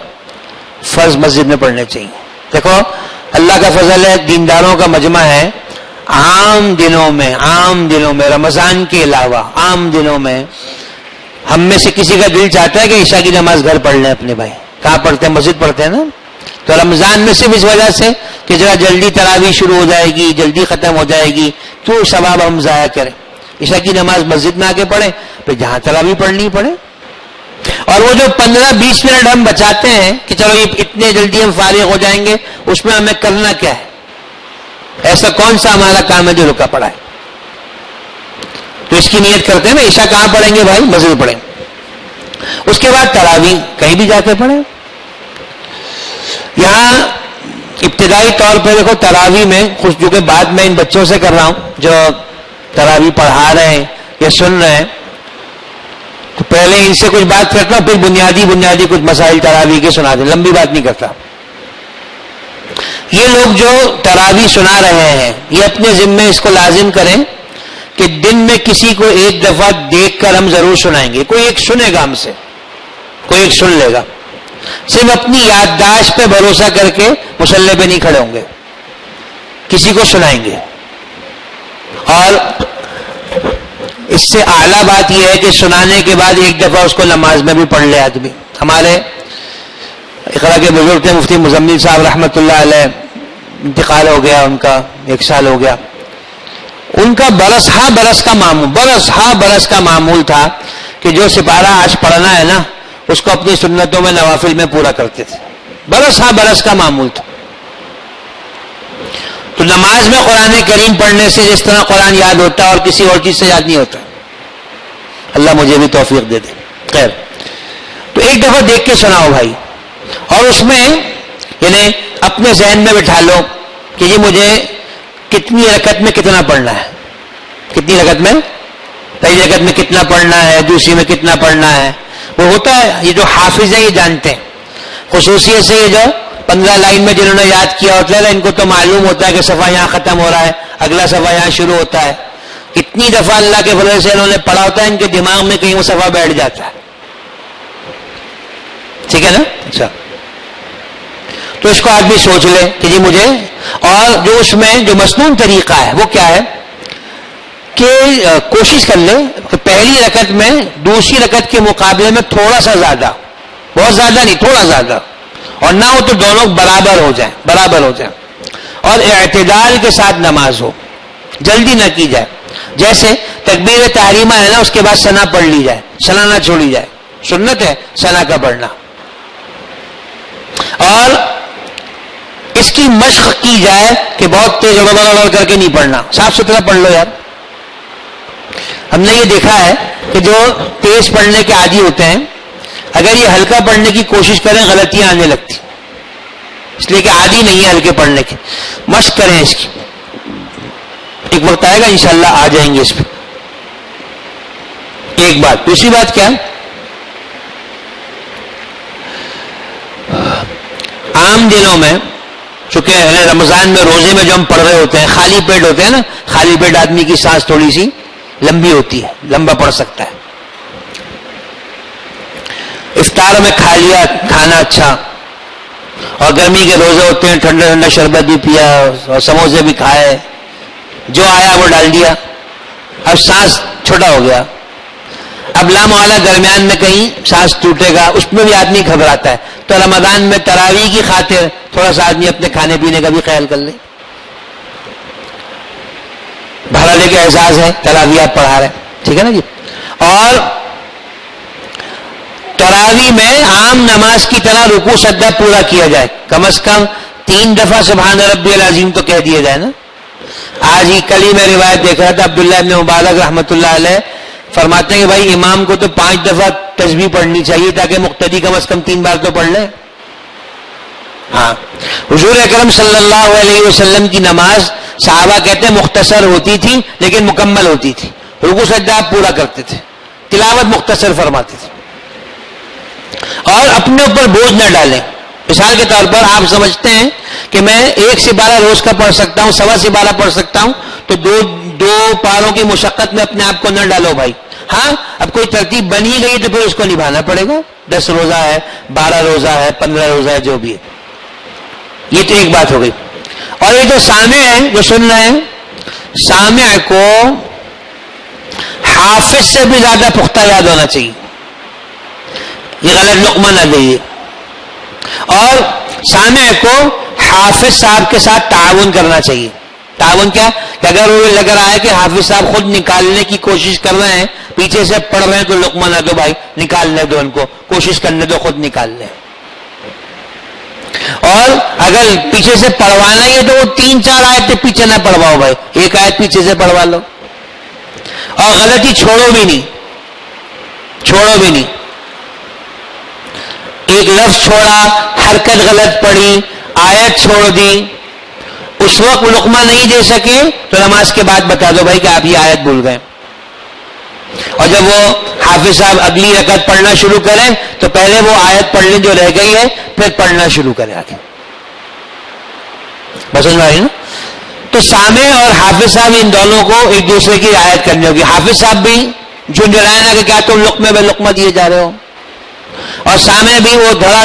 فرض مسجد میں پڑھنے چاہیے. دیکھو اللہ کا فضل ہے, دینداروں کا مجمع ہے. عام دنوں میں رمضان کے علاوہ عام دنوں میں ہم میں سے کسی کا دل چاہتا ہے کہ عشاء کی نماز گھر پڑھ لیں اپنے بھائی. کہاں پڑھتے ہیں؟ مسجد پڑھتے ہیں نا. تو رمضان میں صرف اس وجہ سے کہ ذرا جلدی تراویح شروع ہو جائے گی, جلدی ختم ہو جائے گی, کیوں ثواب ہم ضائع کریں؟ عشاء کی نماز مسجد میں آ کے پڑھیں, پھر جہاں تراویح پڑھنی پڑے. اور وہ جو 15-20 منٹ ہم بچاتے ہیں کہ چلو یہ اتنے جلدی ہم فارغ ہو جائیں گے, اس میں ہمیں کرنا کیا ہے؟ ایسا کون سا ہمارا کام ہے جو رکا پڑا ہے؟ تو اس کی نیت کرتے ہیں نا, عشاء کہاں پڑھیں گے بھائی؟ مسجد پڑھیں. اس کے بعد تراویح کہیں بھی جا کے پڑھیں. یہاں ابتدائی طور پہ دیکھو تراویح میں کچھ, جو کہ بعد میں ان بچوں سے کر رہا ہوں جو تراویح پڑھا رہے ہیں یا سن رہے ہیں, تو پہلے ان سے کچھ بات کرتا ہوں, پھر بنیادی کچھ مسائل تراویح کے سنا دیں, لمبی بات نہیں کرتا. یہ لوگ جو تراویح سنا رہے ہیں یہ اپنے ذمے اس کو لازم کریں کہ دن میں کسی کو ایک دفعہ دیکھ کر ہم ضرور سنائیں گے. کوئی ایک سنے گا ہم سے, کوئی ایک سن لے گا. صرف اپنی یادداشت پہ بھروسہ کر کے مصلی پہ نہیں کھڑے ہوں گے, کسی کو سنائیں گے. اور اس سے اعلیٰ بات یہ ہے کہ سنانے کے بعد ایک دفعہ اس کو نماز میں بھی پڑھ لے آدمی. ہمارے اقرا کے بزرگ تھے مفتی مزمل صاحب رحمۃ اللہ علیہ, انتقال ہو گیا ان کا, 1 سال ہو گیا. ان کا برس کا معمول تھا کہ جو سپارہ آج پڑھنا ہے نا اس کو اپنی سنتوں میں نوافل میں پورا کرتے تھے. برس کا معمول تھا. تو نماز میں قرآن کریم پڑھنے سے جس طرح قرآن یاد ہوتا ہے اور کسی اور چیز سے یاد نہیں ہوتا. اللہ مجھے بھی توفیق دے دے. خیر, تو ایک دفعہ دیکھ کے سناؤ بھائی, اور اس میں یعنی اپنے ذہن میں بٹھا لو کہ یہ مجھے کتنی رکعت میں کتنا پڑھنا ہے، کتنی رکعت میں، پہلی رکعت میں کتنا پڑھنا ہے، دوسری میں کتنا پڑھنا ہے. وہ ہوتا ہے، یہ جو حافظ ہیں یہ جانتے ہیں. خصوصیت سے یہ جو 15 لائن میں جنہوں نے یاد کیا ہوتا ہے ان کو تو معلوم ہوتا ہے کہ صفحہ یہاں ختم ہو رہا ہے، اگلا صفحہ یہاں شروع ہوتا ہے. اتنی دفعہ اللہ کے فضل سے انہوں نے پڑھا ہوتا ہے، ان کے دماغ میں کہیں وہ صفحہ بیٹھ جاتا ہے. ٹھیک ہے نا؟ اچھا، تو اس کو آدمی سوچ لے کہ جی مجھے، اور جو اس میں جو مسنون طریقہ ہے وہ کیا ہے کہ کوشش کر لے کہ پہلی رکعت میں دوسری رکعت کے مقابلے میں تھوڑا سا زیادہ، بہت زیادہ نہیں، تھوڑا زیادہ، اور نہ ہو تو دونوں برابر ہو جائیں، اور اعتدال کے ساتھ نماز ہو، جلدی نہ کی جائے. جیسے تکبیر تحریمہ ہے نا، اس کے بعد ثنا پڑھ لی جائے، ثنا نہ چھوڑی جائے، سنت ہے ثنا کا پڑھنا. اور اس کی مشق کی جائے کہ بہت تیز کر کے نہیں پڑھنا، صاف ستھرا پڑھ لو یار. ہم نے یہ دیکھا ہے کہ جو تیز پڑھنے کے عادی ہوتے ہیں اگر یہ ہلکا پڑھنے کی کوشش کریں غلطیاں آنے لگتی، اس لیے کہ عادی نہیں ہے ہلکے پڑھنے کی. مشق کریں اس کی، ایک وقت آئے گا انشاءاللہ آ جائیں گے اس پہ. ایک بات. دوسری بات کیا، عام دنوں میں چونکہ رمضان میں روزے میں جو ہم پڑھ رہے ہوتے ہیں خالی پیٹ ہوتے ہیں نا، خالی پیٹ آدمی کی سانس تھوڑی سی لمبی ہوتی ہے، لمبا پڑ سکتا ہے. افطار میں کھا لیا کھانا اچھا، اور گرمی کے روزے ہوتے ہیں ٹھنڈا ٹھنڈا شربت بھی پیا اور سموسے بھی کھائے، جو آیا وہ ڈال دیا، اب سانس چھوٹا ہو گیا. اب لامحالہ درمیان میں کہیں سانس ٹوٹے گا، اس میں بھی آدمی گھبراتا ہے. تو رمضان میں تراویح کی خاطر تھوڑا سا آدمی اپنے کھانے پینے کا بھی خیال کر لے. بھرالے کا احساس ہے، تراویح آپ پڑھا رہے ہیں، ٹھیک ہے نا جی. اور تراویح میں عام نماز کی طرح رکوع سجدہ پورا کیا جائے، کم از کم 3 دفعہ سبحان ربی العظیم تو کہہ دیا جائے نا. آج ہی کل ہی میں روایت دیکھ رہا تھا، عبداللہ ابن مبارک رحمۃ اللہ علیہ فرماتے ہیں کہ بھائی امام کو تو 5 دفعہ تسبیح پڑھنی چاہیے تاکہ مقتدی کم از کم 3 بار تو پڑھ لے. ہاں، حضور اکرم صلی اللہ علیہ وسلم کی نماز صحابہ کہتے ہیں مختصر ہوتی تھی لیکن مکمل ہوتی تھی. رکوع سجدہ آپ پورا کرتے تھے، تلاوت مختصر فرماتے تھے. اور اپنے اوپر بوجھ نہ ڈالیں. مثال کے طور پر آپ سمجھتے ہیں کہ میں 1 سے 12 روز کا پڑھ سکتا ہوں، 1.25 سے 12 پڑھ سکتا ہوں، تو دو پاروں کی مشقت میں اپنے آپ کو نہ ڈالو بھائی. ہاں، اب کوئی ترتیب بن ہی گئی تو پھر اس کو نبھانا پڑے گا. 10 روزہ ہے، 12 روزہ ہے، 15 روزہ ہے، جو بھی ہے. یہ تو ایک بات ہو گئی. اور یہ جو سامع ہیں جو سن رہے ہیں، سامع کو حافظ سے بھی زیادہ پختہ یاد ہونا چاہیے. یہ غلط لقمہ نہ دئیے. اور سامع کو حافظ صاحب کے ساتھ تعاون کرنا چاہیے. تعاون کیا کہ اگر وہ لگ رہا ہے کہ حافظ صاحب خود نکالنے کی کوشش کر رہے ہیں، پیچھے سے پڑھ رہے ہیں، تو لقمہ نہ دو بھائی، نکالنے دو ان کو، کوشش کرنے دو خود نکال لیں. اور اگر پیچھے سے پڑھوانا ہی ہے تو وہ 3-4 آیتیں پیچھے نہ پڑھواؤ بھائی، 1 آیت پیچھے سے پڑھوا لو. اور غلطی چھوڑو بھی نہیں. ایک لفظ چھوڑا، حرکت غلط پڑی، آیت چھوڑ دی، اس وقت لقمہ نہیں دے سکے تو نماز کے بعد بتا دو بھائی کہ آپ یہ آیت بھول گئے. اور جب وہ حافظ صاحب اگلی رکعت پڑھنا شروع کریں تو پہلے وہ آیت پڑھ لیں جو رہ گئی ہے، پھر پڑھنا شروع کریں آگے. بس سمجھ رہی نا؟ تو سامع اور حافظ صاحب ان دونوں کو ایک دوسرے کی رعایت کرنی ہوگی. حافظ صاحب بھی جھنجھلائیں نا کہ کیا تم لقمے میں لقمہ دیے جا رہے ہو، اور سامع بھی وہ دھڑا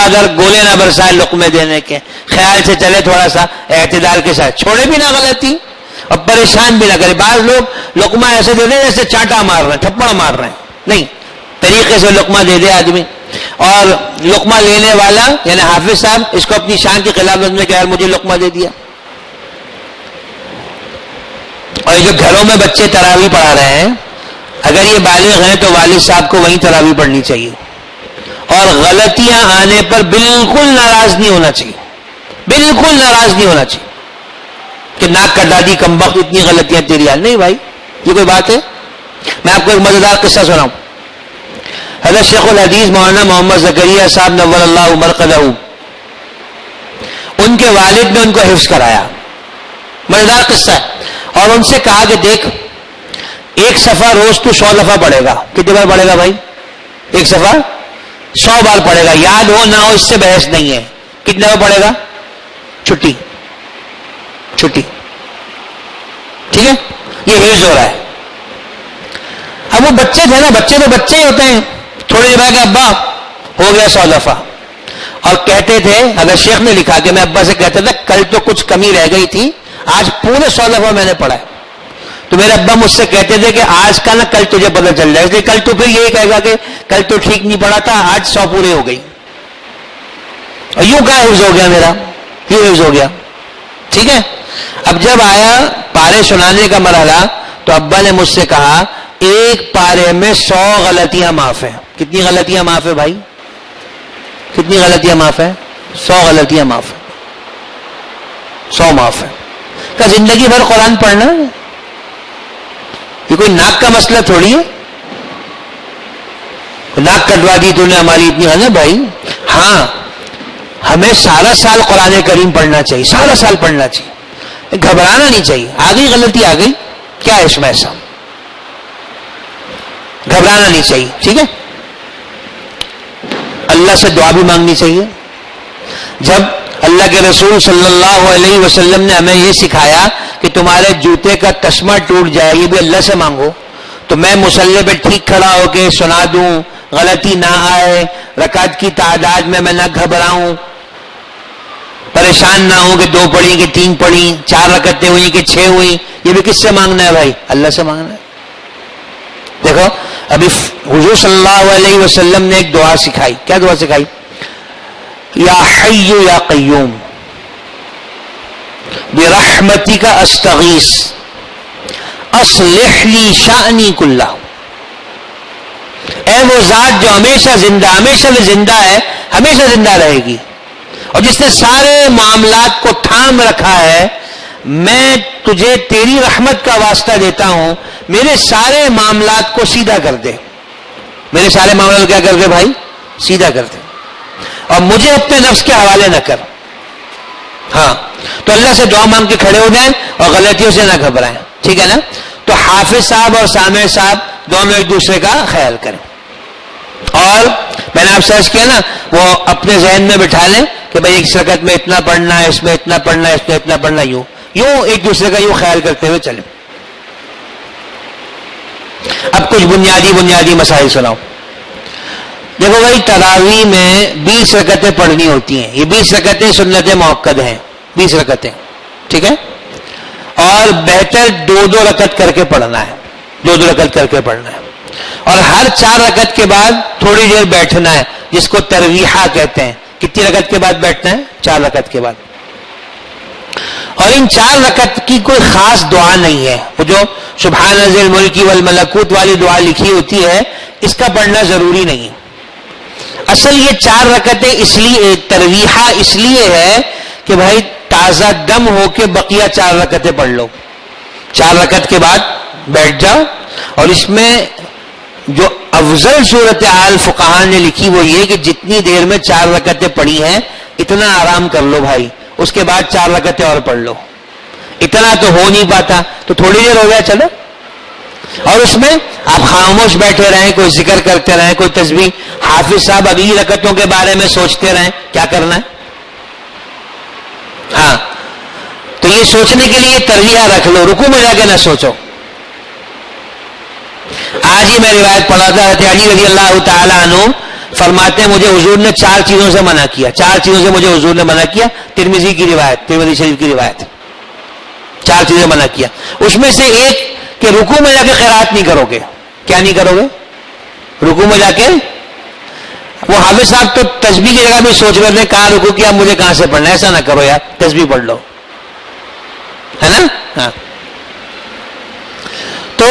دھڑ گولے نہ برسائے لقمے دینے کے، خیال سے چلے، تھوڑا سا اعتدال کے ساتھ، چھوڑے بھی نہ غلطی اور پریشان بھی نہ کرے. بعض لوگ لقمہ ایسے دے دیں جیسے چانٹا مار رہے ہیں، تھپڑ مار رہے ہیں. نہیں، طریقے سے لقمہ دے دے آدمی. اور لقمہ لینے والا یعنی حافظ صاحب اس کو اپنی شان کی خلاف ورزی میں کہ یار مجھے لقمہ دے دیا. اور یہ جو گھروں میں بچے تراویح پڑھا رہے ہیں، اگر یہ بالغ ہیں تو والد صاحب کو وہیں تراویح پڑھنی چاہیے. اور غلطیاں آنے پر بالکل ناراض نہیں ہونا چاہیے، بالکل ناراض نہیں ہونا چاہیے کہ ناک کٹا دی کم وقت، اتنی غلطیاں تیری حال. نہیں بھائی، یہ کوئی بات ہے؟ میں آپ کو ایک مزیدار قصہ سناؤں. حضرت شیخ الحدیث مولانا محمد زکریا صاحب نور اللہ مرقدہ، ان کے والد نے ان کو حفظ کرایا، مزیدار قصہ ہے، اور ان سے کہا کہ دیکھ ایک صفحہ روز تو 100 دفعہ پڑھے گا. کتنی بار پڑھے گا بھائی؟ ایک صفحہ 100 بار پڑھے گا، یاد ہو نہ ہو اس سے بحث نہیں ہے. کتنے بار پڑھے گا؟ چھٹی چھٹی، ٹھیک ہے. یہ حفظ ہو رہا ہے. اب وہ بچے تھے نا، بچے تو بچے ہی ہوتے ہیں. تھوڑی دیر بعد ابا ہو گیا 100 دفعہ، اور کہتے تھے، اگر شیخ نے لکھا کہ میں ابا سے کہتا تھا کل تو کچھ کمی رہ گئی تھی، آج پورے 100 دفعہ میں نے پڑھا ہے. تو میرے ابا مجھ سے کہتے تھے کہ آج کا نا کل تجھے پتہ چل جائے، اس لیے کل تو پھر یہی کہے گا کہ کل تو ٹھیک نہیں پڑھا تھا، آج 100 پورے ہو گئی. اور یوں کا حفظ ہو گیا میرا، یہ حفظ ہو گیا. ٹھیک ہے. اب جب آیا پارے سنانے کا مرحلہ تو ابا نے مجھ سے کہا ایک پارے میں 100 غلطیاں معاف ہیں. کتنی غلطیاں معاف ہے بھائی؟ کتنی غلطیاں معاف ہے؟ 100 غلطیاں معاف ہے. 100 معاف ہے. کہ زندگی بھر قرآن پڑھنا ہے؟ یہ کوئی ناک کا مسئلہ تھوڑی ہے. ناک کٹوا دی تو نے ہماری اتنی ہے نا بھائی. ہاں ہمیں سارا سال قرآن کریم پڑھنا چاہیے، سارا سال پڑھنا چاہیے، گھبرانا نہیں چاہیے. آ گئی غلطی آ گئی، کیا ہے اس میں ایسا؟ گھبرانا نہیں چاہیے. ٹھیک ہے. اللہ سے دعا بھی مانگنی چاہیے. جب اللہ کے رسول صلی اللہ علیہ وسلم نے ہمیں یہ سکھایا کہ تمہارے جوتے کا تسمہ ٹوٹ جائے، یہ بھی اللہ سے مانگو، تو میں مصلی پہ ٹھیک کھڑا ہو کے سنا دوں، غلطی نہ آئے، رکعت کی تعداد میں نہ گھبراؤں، پریشان نہ ہوں کہ 2 پڑھی کہ 3 پڑھی، 4 رکعتیں ہوئی کہ 6 ہوئی. یہ بھی کس سے مانگنا ہے بھائی؟ اللہ سے مانگنا ہے. دیکھو ابھی حضور صلی اللہ علیہ وسلم نے ایک دعا سکھائی. کیا دعا سکھائی؟ یا حی یا قیوم برحمتک استغیث اصلح لی شأنی کلہ. اے وہ ذات جو ہمیشہ زندہ، ہمیشہ بھی زندہ ہے، ہمیشہ زندہ رہے گی، اور جس نے سارے معاملات کو تھام رکھا ہے، میں تجھے تیری رحمت کا واسطہ دیتا ہوں، میرے سارے معاملات کو سیدھا کر دے. میرے سارے معاملات کیا کر دے بھائی؟ سیدھا کر دے، اور مجھے اپنے نفس کے حوالے نہ کر. ہاں تو اللہ سے دعا مانگ کے کھڑے ہو جائیں اور غلطیوں سے نہ گھبرائیں. ٹھیک ہے نا. تو حافظ صاحب اور سامع صاحب دونوں ایک دوسرے کا خیال کریں. اور میں نے آپ سے عرض کیا نا، وہ اپنے ذہن میں بٹھا لیں کہ بھائی اس رکعت میں اتنا پڑھنا ہے، اس میں اتنا پڑھنا ہے، اس میں اتنا پڑھنا، یوں ایک دوسرے کا یوں خیال کرتے ہوئے چلیں. اب کچھ بنیادی مسائل سناؤ. دیکھو بھائی تراویح میں 20 رکعتیں پڑھنی ہوتی ہیں. یہ 20 رکعتیں سنت موقد ہیں، 20 رکعتیں. ٹھیک ہے. اور بہتر 2 رکعت کر کے پڑھنا ہے، 2 رکعت کر کے پڑھنا ہے. اور ہر 4 رکعت کے بعد تھوڑی دیر بیٹھنا ہے، جس کو ترویحہ کہتے ہیں. کتنی رکعت کے بعد بیٹھنا ہے؟ 4 رکعت کے بعد. اور ان 4 رکعت کی کوئی خاص دعا نہیں ہے. وہ جو سبحان ذی الملک والملکوت والی دعا لکھی ہوتی ہے، اس کا پڑھنا ضروری نہیں. اصل یہ 4 رکعتیں اس لیے ترویحہ اس لیے ہے کہ بھائی تازہ دم ہو کے بقیہ 4 رکعتیں پڑھ لو. 4 رکعت کے بعد بیٹھ جاؤ. اور اس میں جو افضل صورتحال فقہا نے لکھی وہ یہ کہ جتنی دیر میں 4 رکعتیں پڑھی ہیں اتنا آرام کر لو بھائی، اس کے بعد 4 رکعتیں اور پڑھ لو. اتنا تو ہو نہیں پاتا تو تھوڑی دیر ہو گیا چلو. اور اس میں آپ خاموش بیٹھے رہیں، کوئی ذکر کرتے رہیں، کوئی تسبیح. حافظ صاحب اگلی رکعتوں کے بارے میں سوچتے رہیں کیا کرنا ہے. ہاں تو یہ سوچنے کے لیے ترویحہ رکھ لو، رکوع میں جا کے نہ سوچو. آج ہی میں روایت پڑھا تھا، حضرت علی رضی اللہ تعالی عنہ فرماتے ہیں مجھے حضور نے 4 چیزوں سے منع کیا. 4 چیزوں سے مجھے حضور نے منع کیا. ترمذی کی روایت، ترمذی شریف کی روایت. 4 چیزیں منع کیا. اس میں سے ایک کہ رکوع میں جا کے قرات نہیں کرو گے. کیا نہیں کرو گے؟ رکوع میں جا کے. وہ حافظ صاحب تو تسبیح کی جگہ بھی سوچ رہے تھے کہاں رکوع کیا، مجھے کہاں سے پڑھنا ہے. ایسا نہ کرو یار، تسبیح پڑھ لو، ہے نا. ہاں تو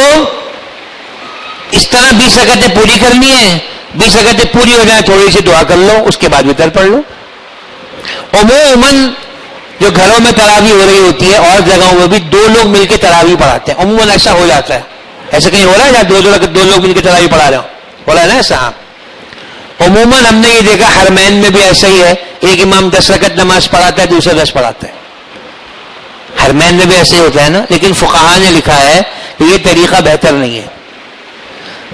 اس طرح 20 رکعتیں پوری کرنی ہے. 20 رکعتیں پوری ہو جائیں تھوڑی سی دعا کر لو، اس کے بعد وتر پڑھ لو. عموماً جو گھروں میں تراویح ہو رہی ہوتی ہے اور جگہوں میں بھی 2 لوگ مل کے تراویح پڑھاتے ہیں. عموماً ایسا ہو جاتا ہے. ایسا کہیں ہو رہا ہے جہاں 2 لوگ مل کے تراویح پڑھا رہے ہو؟ ہو رہا ہے نا ایسا. ہاں عموماً ہم نے یہ دیکھا حرمین میں بھی ایسا ہی ہے، ایک امام 10 رکعت نماز پڑھاتا ہے، دوسرا 10 پڑھاتا ہے. حرمین میں بھی ایسے ہی ہوتا ہے نا. لیکن فقہاء نے لکھا ہے کہ یہ طریقہ بہتر نہیں ہے.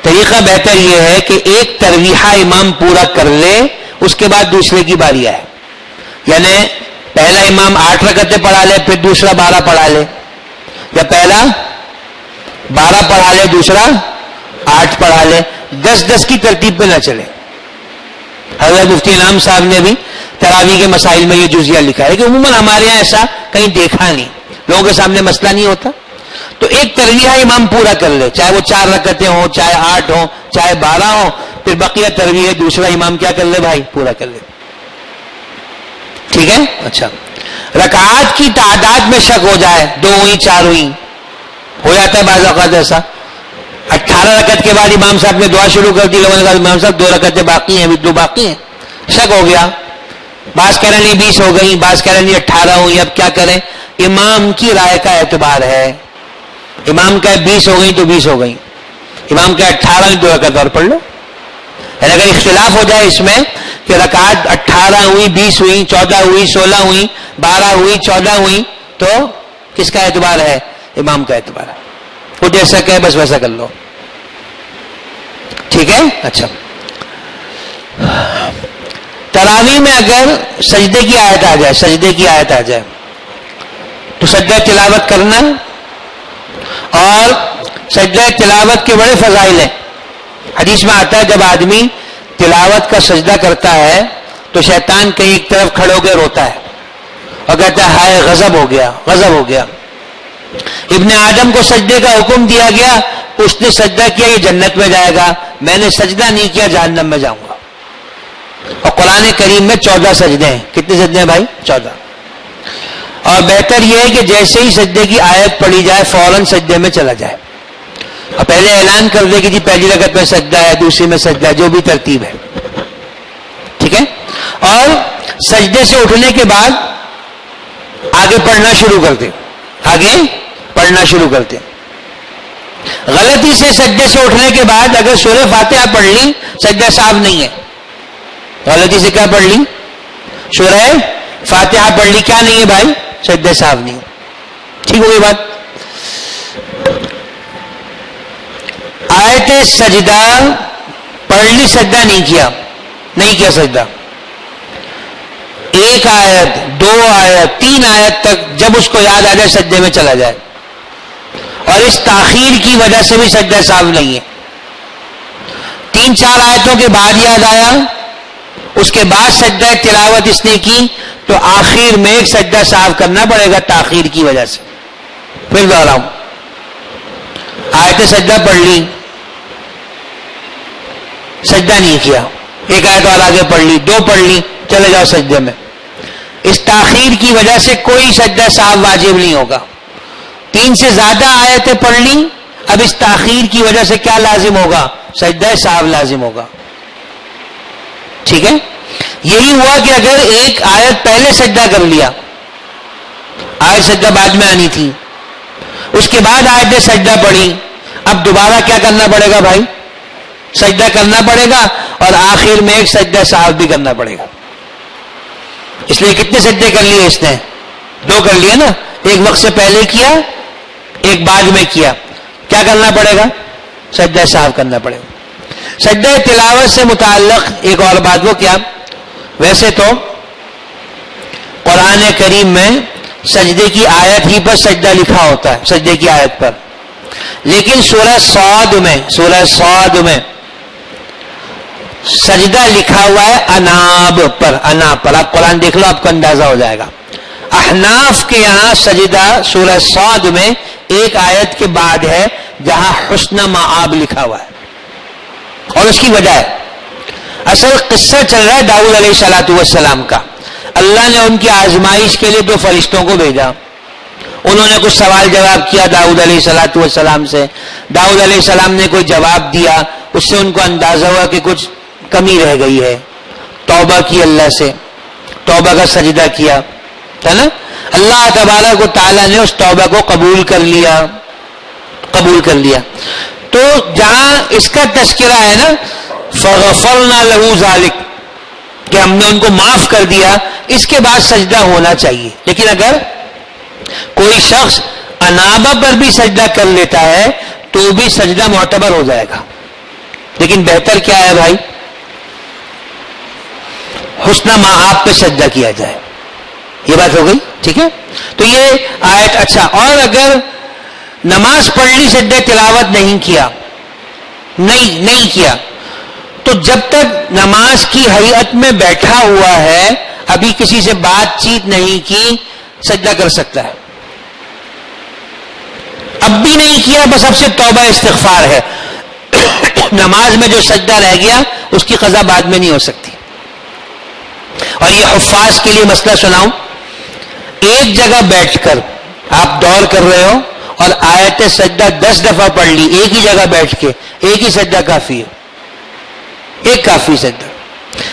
طریقہ بہتر یہ ہے کہ ایک ترویحہ امام پورا کر لے، اس کے بعد دوسرے کی باری آئے. یعنی پہلا امام 8 رکعتیں پڑھا لے، پھر دوسرا 12 پڑھا لے، یا پہلا 12 پڑھا لے، دوسرا 8 پڑھا لے. 10-10 کی ترتیب پہ نہ چلے. حضرت مفتی انعام صاحب نے بھی تراویح کے مسائل میں یہ جزیہ لکھا ہے کہ عموماً ہمارے یہاں ایسا کہیں دیکھا نہیں، لوگوں کے سامنے مسئلہ نہیں ہوتا. تو ایک ترویحہ امام پورا کر لے، چاہے وہ 4 رکعتیں ہوں، چاہے 8 ہوں، چاہے 12 ہوں، پھر بقیہ ترویح دوسرا امام کیا کر لے بھائی؟ پورا کر لے. ٹھیک ہے. اچھا، رکعات کی تعداد میں شک ہو جائے، 2 ہوئی 4 ہوئی، ہو جاتا ہے بعض اوقات ایسا. 18 رکعت کے بعد امام صاحب نے دعا شروع کر دی، لوگوں نے کہا امام صاحب 2 رکعتیں باقی ہیں، ابھی 2 باقی ہیں. شک ہو گیا. بعض کہہ رہے ہیں 20 ہو گئی، بعض کہہ رہے ہیں 18 ہوئی. اب کیا کریں؟ امام کی رائے کا اعتبار ہے. امام کا 20 ہو گئی تو 20 ہو گئی، امام کا 18 ہوئی، 2 رکعت اور پڑھ لو. یعنی اگر اختلاف ہو جائے اس میں کہ رکعت 18 ہوئی، 20 ہوئی، 14 ہوئی، 16 ہوئی، 12 ہوئی، 14 ہوئی، تو کس کا اعتبار ہے؟ امام کا اعتبار ہے. وہ جیسا کہ بس ویسا کر لو. ٹھیک ہے. اچھا، تراویح میں اگر سجدے کی آیت آ جائے، سجدے کی آیت آ جائے تو سجدہ تلاوت کرنا. اور سجدہ تلاوت کے بڑے فضائل ہیں. حدیث میں آتا ہے جب آدمی تلاوت کا سجدہ کرتا ہے تو شیطان کہیں ایک طرف کھڑے ہو کے روتا ہے اور کہتا ہے ہائے غضب ہو گیا، غضب ہو گیا. ابن آدم کو سجدے کا حکم دیا گیا، اس نے سجدہ کیا، یہ جنت میں جائے گا، میں نے سجدہ نہیں کیا، جہنم میں جاؤں گا. اور قرآن کریم میں 14 سجدے ہیں. کتنے سجدے ہیں بھائی؟ 14. اور بہتر یہ ہے کہ جیسے ہی سجدے کی آیت پڑھی جائے فوراً سجدے میں چلا جائے، اور پہلے اعلان کر دے کہ جی پہلی رکعت میں سجدہ ہے، دوسری میں سجدہ ہے، جو بھی ترتیب ہے. ٹھیک ہے. اور سجدے سے اٹھنے کے بعد آگے پڑھنا شروع کر دے، آگے پڑھنا شروع کر دے. غلطی سے سجدے سے اٹھنے کے بعد اگر سورہ فاتحہ پڑھ لی، سجدہ صاف نہیں ہے. غلطی سے کیا پڑھ لی؟ سورہ فاتحہ پڑھ لی، کیا نہیں ہے بھائی؟ سجدہ صاف نہیں. ٹھیک ہوگی بات. آیت سجدہ پڑھ لی، سجدہ نہیں کیا، نہیں کیا سجدہ. 1 آیت، 2 آیت، 3 آیت تک جب اس کو یاد آ جائے سجدے میں چلا جائے. اور اس تاخیر کی وجہ سے بھی سجدہ صاف نہیں ہے. 3-4 آیتوں کے بعد یاد آیا، اس کے بعد سجدہ تلاوت اس نے کی، تو آخر میں ایک سجدہ صاف کرنا پڑے گا تاخیر کی وجہ سے. پھر دوہراؤں، آیت سجدہ پڑھ لی، سجدہ نہیں کیا، 1 آیت اور آگے پڑھ لی، 2 پڑھ لی، چلے جاؤ سجدے میں. اس تاخیر کی وجہ سے کوئی سجدہ صاف واجب نہیں ہوگا. 3 سے زیادہ آیتیں پڑھ لی، اب اس تاخیر کی وجہ سے کیا لازم ہوگا؟ سجدہ صاف لازم ہوگا. ٹھیک ہے. یہی ہوا کہ اگر ایک آیت پہلے سجدہ کر لیا، آیت سجدہ بعد میں آنی تھی، اس کے بعد آیت سجدہ پڑھی، اب دوبارہ کیا کرنا پڑے گا بھائی؟ سجدہ کرنا پڑے گا، اور آخر میں ایک سجدہ صاف بھی کرنا پڑے گا. اس لیے کتنے سجدے کر لیے اس نے؟ 2 کر لیے نا. ایک وقت سے پہلے کیا، ایک بعد میں کیا. کیا کرنا پڑے گا؟ سجدہ صاف کرنا پڑے گا. سجدہ تلاوت سے متعلق ایک اور بات، وہ کیا؟ ویسے تو قرآن کریم میں سجدے کی آیت ہی پر سجدہ لکھا ہوتا ہے، سجدے کی آیت پر. لیکن سورہ صاد میں سجدہ لکھا ہوا ہے اناب پر. اناب پر آپ قرآن دیکھ لو، آپ کو اندازہ ہو جائے گا. احناف کے یہاں سجدہ سورہ صاد میں ایک آیت کے بعد ہے جہاں حسن مآب لکھا ہوا ہے. اور اس کی وجہ ہے، اصل قصہ چل رہا ہے داؤد علیہ الصلوۃ والسلام کا. اللہ نے ان کی آزمائش کے لیے 2 فرشتوں کو بھیجا. انہوں نے کچھ سوال جواب کیا داؤد علیہ الصلوۃ والسلام سے. داؤد علیہ السلام نے کوئی جواب دیا، اس سے ان کو اندازہ ہوا کہ کچھ کمی رہ گئی ہے. توبہ کی اللہ سے، توبہ کا سجدہ کیا ہے نا. اللہ تبارک و تعالیٰ نے اس توبہ کو قبول کر لیا. تو جہاں اس کا تذکرہ ہے نا فغفرنا له ذلك کہ ہم نے ان کو معاف کر دیا، اس کے بعد سجدہ ہونا چاہیے. لیکن اگر کوئی شخص انابہ پر بھی سجدہ کر لیتا ہے تو بھی سجدہ معتبر ہو جائے گا. لیکن بہتر کیا ہے بھائی؟ حسنہ مآب پہ سجدہ کیا جائے. یہ بات ہو گئی، ٹھیک ہے. تو یہ آیت. اچھا، اور اگر نماز پڑھ لی سجدہ تلاوت نہیں کیا تو جب تک نماز کی ہیئت میں بیٹھا ہوا ہے، ابھی کسی سے بات چیت نہیں کی، سجدہ کر سکتا ہے. اب بھی نہیں کیا، بس اب سے توبہ استغفار ہے. نماز میں جو سجدہ رہ گیا اس کی قضا بعد میں نہیں ہو سکتی. اور یہ حفاظ کے لیے مسئلہ سناؤں. ایک جگہ بیٹھ کر آپ دور کر رہے ہو اور آیت سجدہ 10 دفعہ پڑھ لی ایک ہی جگہ بیٹھ کے، ایک ہی سجدہ کافی ہے، ایک کافی سجدہ.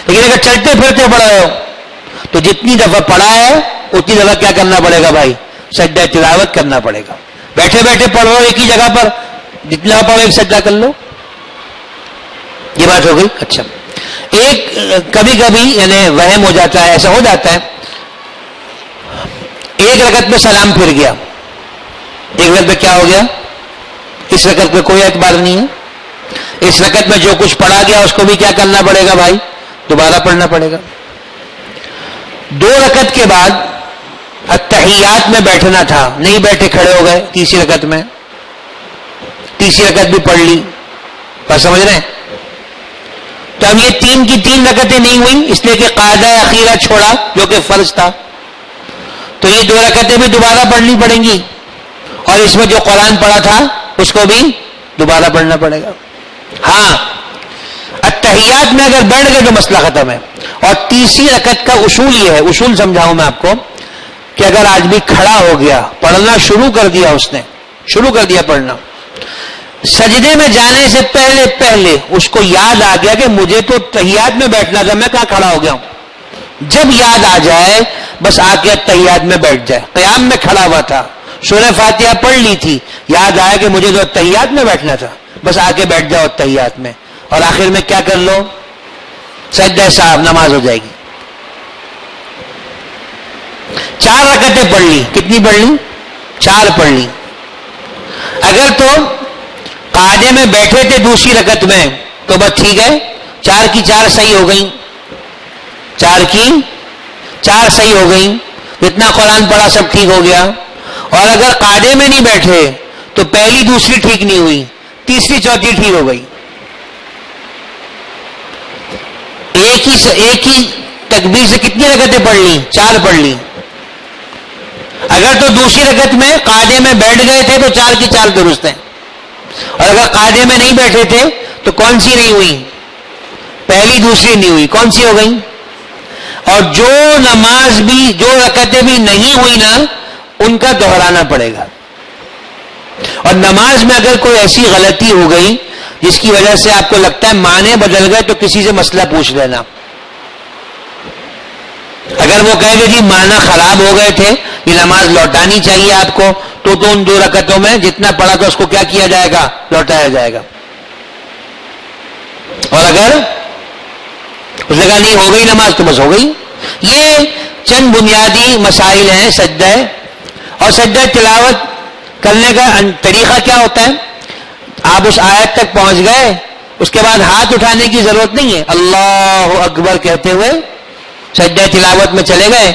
لیکن اگر چلتے پھرتے پڑھ رہے ہو تو جتنی دفعہ پڑھا ہے اتنی دفعہ کیا کرنا پڑے گا بھائی؟ سجدہ تلاوت کرنا پڑے گا. بیٹھے بیٹھے پڑھ رہے ہو ایک ہی جگہ پر، جتنا پڑھو ایک سجدہ کر لو. یہ بات ہو گئی. اچھا، ایک کبھی کبھی یعنی وہم ہو جاتا ہے، ایسا ہو جاتا ہے، ایک رکعت میں سلام پھر گیا، ایک رکعت میں کیا ہو گیا؟ اس رکعت میں کوئی اعتبار نہیں ہے. اس رکعت میں جو کچھ پڑھا گیا اس کو بھی کیا کرنا پڑے گا بھائی؟ دوبارہ پڑھنا پڑے گا. 2 رکعت کے بعد التحیات میں بیٹھنا تھا، نہیں بیٹھے، کھڑے ہو گئے تیسری رکعت میں، تیسری رکعت بھی پڑھ لی. بات سمجھ رہے ہیں؟ تو اب یہ 3 کی 3 رکعتیں نہیں ہوئی، اس لیے کہ قاعدہ اخیرہ چھوڑا جو کہ فرض تھا. تو یہ 2 رکعتیں بھی دوبارہ پڑھنی پڑیں گی، اور اس میں جو قرآن پڑھا تھا اس کو بھی دوبارہ پڑھنا پڑے گا. ہاں، التحیات میں اگر بیٹھ گئے تو مسئلہ ختم ہے. اور تیسری رکعت کا اصول یہ ہے، اصول سمجھاؤں میں آپ کو، کہ اگر آدمی کھڑا ہو گیا، پڑھنا شروع کر دیا، اس نے شروع کر دیا پڑھنا، سجدے میں جانے سے پہلے اس کو یاد آ گیا کہ مجھے تو تحیات میں بیٹھنا تھا، میں کہاں کھڑا ہو گیا ہوں. جب یاد آ جائے بس آ کے تحیات میں بیٹھ جائے. قیام میں کھڑا ہوا تھا، سورہ فاتحہ پڑھ لی تھی، یاد آیا کہ مجھے تو تحیات میں بیٹھنا تھا، بس آ کے بیٹھ جاؤ تحیات میں، اور آخر میں کیا کر لو؟ سجدہ صاحب، نماز ہو جائے گی. 4 رکعتیں پڑھ لی. کتنی پڑھ لی؟ 4 پڑھ لی. اگر تو قاعدے میں بیٹھے تھے دوسری رکعت میں تو بس ٹھیک ہے، 4 کی 4 صحیح ہو گئی، 4 کی 4 صحیح ہو گئی، جتنا قرآن پڑھا سب ٹھیک ہو گیا. اور اگر قاعدے میں نہیں بیٹھے تو پہلی دوسری ٹھیک نہیں ہوئی، تیسری چوتھی ٹھیک ہو گئی. ایک ہی تکبیر سے کتنی رکعتیں پڑھ لی؟ 4 پڑھ لی. اگر تو دوسری رکعت میں قاعدے میں بیٹھ گئے تھے تو 4 کی 4 درست ہیں، اور اگر قاعدے میں نہیں بیٹھے تھے تو کون سی نہیں ہوئی؟ پہلی دوسری نہیں ہوئی، کون سی ہو گئی؟ اور جو نماز بھی، جو رکعتیں بھی نہیں ہوئی نا، ان کا دہرانا پڑے گا. اور نماز میں اگر کوئی ایسی غلطی ہو گئی جس کی وجہ سے آپ کو لگتا ہے معنی بدل گئے تو کسی سے مسئلہ پوچھ لینا. اگر وہ کہے گے جی معنی خراب ہو گئے تھے، یہ نماز لوٹانی چاہیے آپ کو، تو ان 2 رکعتوں میں جتنا پڑا تھا اس کو کیا کیا جائے گا؟ لوٹایا جائے گا. اور اگر اس نے کہا نہیں ہو گئی نماز تو بس ہو گئی. یہ چند بنیادی مسائل ہیں سجدہ. اور سجدہ تلاوت کرنے کا طریقہ کیا ہوتا ہے؟ آپ اس آیت تک پہنچ گئے، اس کے بعد ہاتھ اٹھانے کی ضرورت نہیں ہے، اللہ اکبر کہتے ہوئے سجدہ تلاوت میں چلے گئے،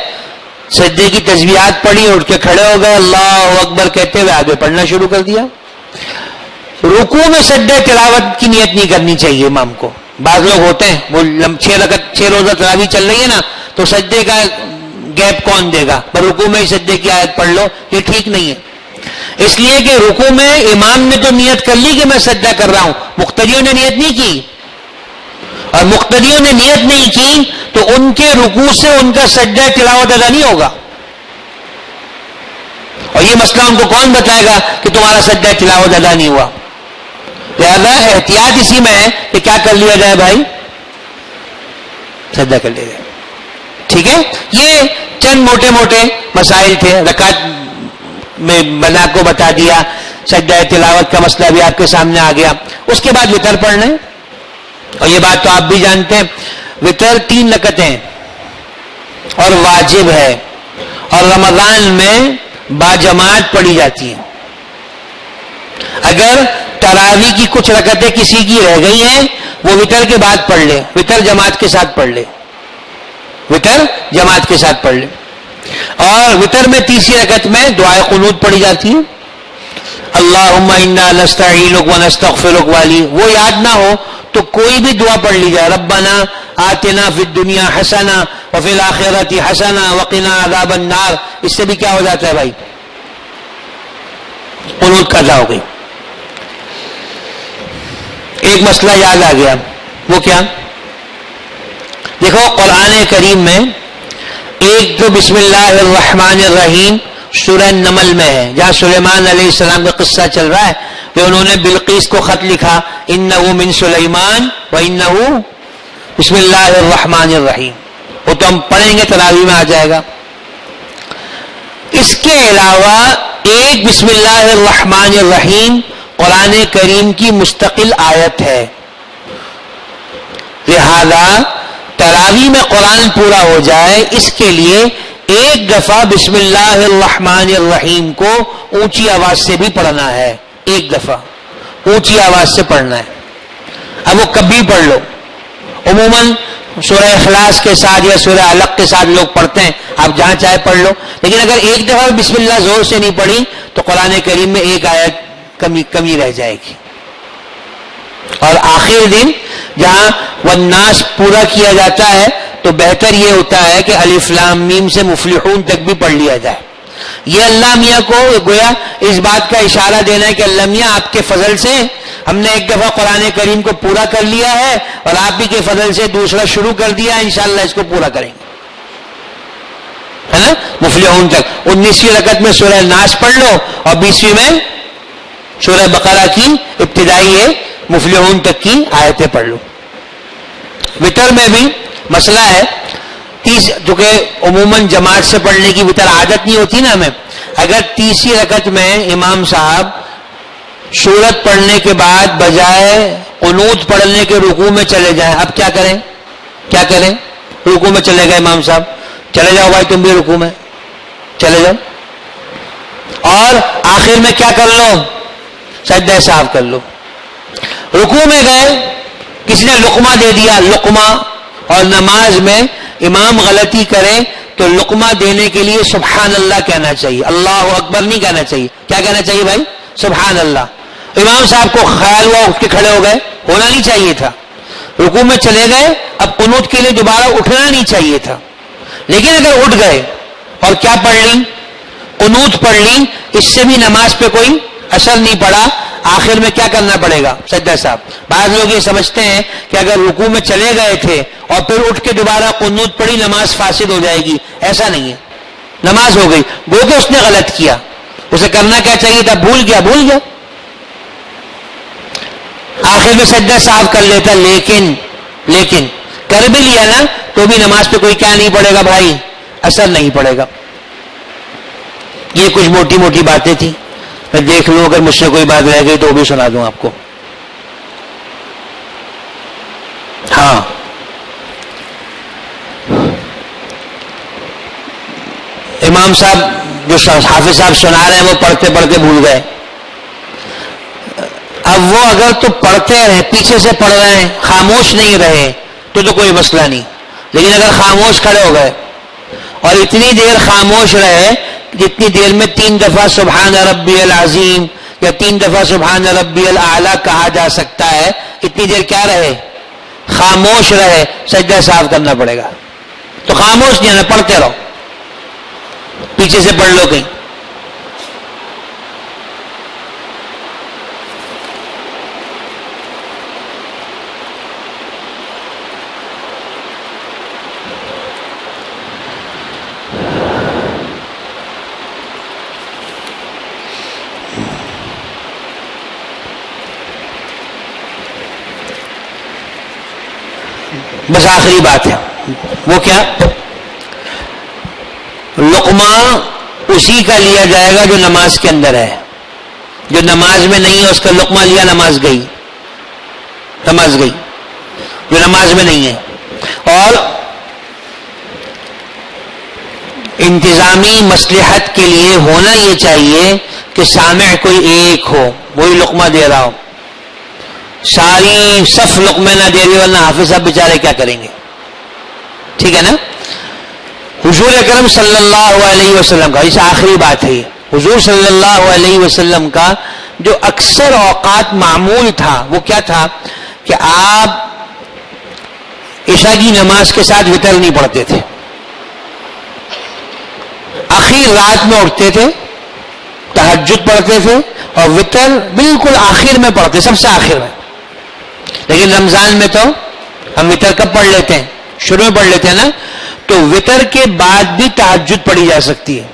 سجدے کی تسبیحات پڑھی، اٹھ کے کھڑے ہو گئے، اللہ اکبر کہتے ہوئے آگے پڑھنا شروع کر دیا. رکوع میں سجدہ تلاوت کی نیت نہیں کرنی چاہیے امام کو. بعض لوگ ہوتے ہیں وہ 6 روزہ تراویح چل رہی ہے نا، تو سجدے کا گیپ کون دے گا، پر رکوع میں ہی سجدے کی آیت پڑھ لو، یہ ٹھیک نہیں ہے. اس لیے کہ رکوع میں امام نے تو نیت کر لی کہ میں سجدہ کر رہا ہوں، مقتدیوں نے نیت نہیں کی، اور مقتدیوں نے نیت نہیں کی تو ان کے رکوع سے ان کا سجدہ تلاوت ادا نہیں ہوگا. اور یہ مسئلہ ان کو کون بتائے گا کہ تمہارا سجدہ تلاوت ادا نہیں ہوا؟ لہذا احتیاط اسی میں ہے کہ کیا کر لیا جائے بھائی؟ سجدہ کر لیا جائے. ٹھیک ہے، یہ چند موٹے موٹے مسائل تھے. رکعت میں بنا کو بتا دیا، سجدہ تلاوت کا مسئلہ بھی آپ کے سامنے آ گیا. اس کے بعد وتر پڑھنا ہے. اور یہ بات تو آپ بھی جانتے ہیں، وتر 3 رکعتیں اور واجب ہے، اور رمضان میں باجماعت پڑھی جاتی ہے۔ اگر تراویح کی کچھ رکعتیں کسی کی رہ گئی ہیں، وہ وتر کے بعد پڑھ لے، وتر جماعت کے ساتھ پڑھ لے، وتر جماعت کے ساتھ پڑھ لے۔ اور وتر میں تیسری رکعت میں دعائے قنوت پڑھی جاتی ہے، اللہم انا نستعینک ونستغفرک والی، وہ یاد نہ ہو تو کوئی بھی دعا پڑھ لی جائے، ربنا آتنا فی الدنیا حسنہ وفی الآخرۃ حسنہ وقنا عذاب النار، اس سے بھی کیا ہو جاتا ہے بھائی؟ قنوت قضا ہو گئی۔ ایک مسئلہ یاد آ گیا، وہ کیا؟ دیکھو قرآن کریم میں ایک تو بسم اللہ الرحمن الرحیم سورہ نمل میں ہے، جہاں سلیمان علیہ السلام کا قصہ چل رہا ہے کہ انہوں نے بلقیس کو خط لکھا، انہ من سلیمان وانہ بسم اللہ الرحمن الرحیم، وہ تو ہم پڑھیں گے تراویح میں آ جائے گا۔ اس کے علاوہ ایک بسم اللہ الرحمن الرحیم قرآن کریم کی مستقل آیت ہے، لہذا تراویح میں قرآن پورا ہو جائے اس کے لیے ایک دفعہ بسم اللہ الرحمن الرحیم کو اونچی آواز سے بھی پڑھنا ہے، ایک دفعہ اونچی آواز سے پڑھنا ہے۔ اب وہ کبھی پڑھ لو، عموماً سورہ اخلاص کے ساتھ یا سورہ علق کے ساتھ لوگ پڑھتے ہیں، آپ جہاں چاہے پڑھ لو، لیکن اگر ایک دفعہ بسم اللہ زور سے نہیں پڑھی تو قرآن کریم میں ایک آیت کمی رہ جائے گی۔ اور آخر دن جہاں والناس پورا کیا جاتا ہے تو بہتر یہ ہوتا ہے کہ الف لام میم سے مفلحون تک بھی پڑھ لیا جائے۔ یہ اللہ میاں کو گویا اس بات کا اشارہ دینا ہے کہ اللہ میاں آپ کے فضل سے ہم نے ایک دفعہ قرآن کریم کو پورا کر لیا ہے، اور آپ بھی کے فضل سے دوسرا شروع کر دیا ہے، انشاءاللہ اس کو پورا کریں گے، ہے نا؟ مفلحون تک 19ویں رکعت میں سورہ ناس پڑھ لو اور 20ویں میں سورہ بقرہ کی ابتدائی مفلحون تک کی آیتیں پڑھ لو۔ وتر میں بھی مسئلہ ہے، جو کہ عموماً جماعت سے پڑھنے کی وتر عادت نہیں ہوتی نا ہمیں، اگر تیسری رکعت میں امام صاحب سورت پڑھنے کے بعد بجائے قنوت پڑھنے کے رکوع میں چلے جائیں، اب کیا کریں؟ رکوع میں چلے گئے امام صاحب، چلے جاؤ بھائی تم بھی رکوع میں چلے جاؤ، اور آخر میں کیا کر لو؟ سجدہ صاحب کر لو۔ رکوع میں گئے، کسی نے لقمہ دے دیا، لقمہ، اور نماز میں امام غلطی کرے تو لقمہ دینے کے لیے سبحان اللہ کہنا چاہیے، اللہ اکبر نہیں کہنا چاہیے۔ کیا کہنا چاہیے بھائی؟ سبحان اللہ۔ امام صاحب کو خیال ہوا اٹھ کے کھڑے ہو گئے، ہونا نہیں چاہیے تھا، رکوع میں چلے گئے، اب قنوت کے لیے دوبارہ اٹھنا نہیں چاہیے تھا، لیکن اگر اٹھ گئے اور کیا پڑھ لی؟ قنوت پڑھ لی، اس سے بھی نماز پہ کوئی اثر نہیں پڑا، آخر میں کیا کرنا پڑے گا؟ سجدہ صاحب۔ بعض لوگ یہ سمجھتے ہیں کہ اگر رکوع میں چلے گئے تھے اور پھر اٹھ کے دوبارہ قنوت پڑھی نماز فاسد ہو جائے گی، ایسا نہیں ہے، نماز ہو گئی، گو کہ اس نے غلط کیا، اسے کرنا کیا چاہیے تھا؟ بھول گیا، آخر میں سجدہ صاحب کر لیتا، لیکن کر بھی لیا نا تو بھی نماز پہ کوئی کیا نہیں پڑے گا بھائی؟ اثر نہیں پڑے گا۔ یہ کچھ موٹی موٹی باتیں تھیں، میں دیکھ لوں اگر مجھ سے کوئی بات رہ گئی تو وہ بھی سنا دوں آپ کو۔ ہاں، امام صاحب جو حافظ صاحب سنا رہے ہیں وہ پڑھتے پڑھتے بھول گئے، اب وہ اگر تو پڑھتے رہے، پیچھے سے پڑھ رہے ہیں، خاموش نہیں رہے تو کوئی مسئلہ نہیں، لیکن اگر خاموش کھڑے ہو گئے اور اتنی دیر خاموش رہے جتنی دیر میں 3 دفعہ سبحان ربی العظیم یا 3 دفعہ سبحان ربی الاعلیٰ کہا جا سکتا ہے، اتنی دیر کیا رہے؟ خاموش رہے، سجدہ صاحب کرنا پڑے گا۔ تو خاموش نہیں رہنا، پڑھتے رہو، پیچھے سے پڑھ لو کہیں۔ بس آخری بات ہے، وہ کیا؟ لقمہ اسی کا لیا جائے گا جو نماز کے اندر ہے، جو نماز میں نہیں ہے اس کا لقمہ لیا، نماز گئی۔ جو نماز میں نہیں ہے. اور انتظامی مصلحت کے لیے ہونا یہ چاہیے کہ سامع کوئی ایک ہو، وہی لقمہ دے رہا ہو. ساری صف لقمے نہ دے رہی ورنہ حافظ صاحب بیچارے کیا کریں گے؟ ٹھیک ہے نا. حضور اکرم صلی اللہ علیہ وسلم کا، اس آخری بات ہے، حضور صلی اللہ علیہ وسلم کا جو اکثر اوقات معمول تھا وہ کیا تھا کہ آپ عشاء کی نماز کے ساتھ وتر نہیں پڑھتے تھے. آخر رات میں اٹھتے تھے، تہجد پڑھتے تھے اور وتر بالکل آخر میں پڑھتے، سب سے آخر میں. لیکن رمضان میں تو ہم وتر کب پڑھ لیتے ہیں؟ شروع میں پڑھ لیتے ہیں نا. تو وتر کے بعد بھی تہجد پڑھی جا سکتی ہے.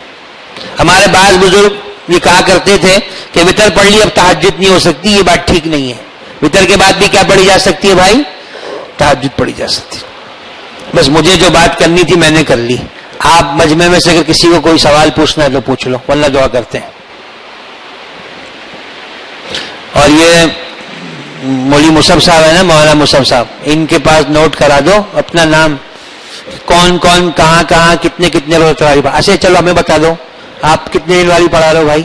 ہمارے بعض بزرگ یہ کہا کرتے تھے کہ وتر پڑھ لی اب تہجد نہیں ہو سکتی، یہ بات ٹھیک نہیں ہے. وتر کے بعد بھی کیا پڑھی جا سکتی ہے بھائی؟ تہجد پڑھی جا سکتی ہے. بس مجھے جو بات کرنی تھی میں نے کر لی. آپ مجمع میں سے اگر کسی کو کوئی سوال پوچھنا ہے تو پوچھ لو ورنہ دعا کرتے ہیں. اور یہ مولوی مصعب صاحب ہے نا، مولانا مصعب صاحب، ان کے پاس نوٹ کرا دو اپنا نام، کون کون کہاں کہاں کتنے کتنے روزہ تراویح پڑھا. اچھا چلو ہمیں بتا دو آپ کتنے دن والی پڑھا رہے ہو بھائی؟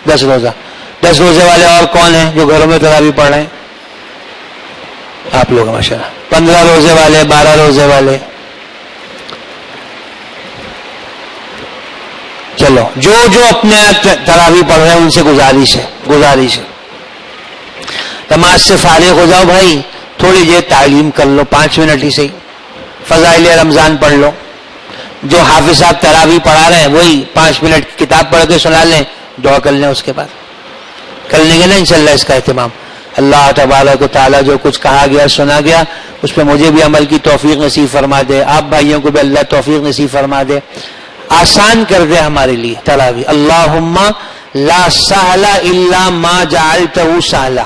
10 روزہ. 10 روزے والے اور کون ہیں جو گھروں میں تراویح پڑھ رہے ہیں؟ آپ لوگ ماشاء اللہ. 15 روزے والے، 12 روزے والے. چلو جو اپنے تراویح پڑھ رہے ہیں ان سے گزارش ہے نماز سے فارغ ہو جاؤ بھائی، تھوڑی دیر تعلیم کر لو، 5 منٹ ہی صحیح. فضائل رمضان پڑھ لو. جو حافظ صاحب تراویح پڑھا رہے ہیں وہی 5 منٹ کتاب پڑھ کے سنا لیں، دعا کر لیں. اس کے بعد کر لیں گے نا انشاءاللہ اس کا اہتمام. اللہ تبارک و تعالیٰ جو کچھ کہا گیا سنا گیا اس پہ مجھے بھی عمل کی توفیق نصیب فرما دے، آپ بھائیوں کو بھی اللہ توفیق نصیب فرما دے، آسان کر دے ہمارے لیے تراویح. اللہم لا سہل الا ما جعلتہ سہلا.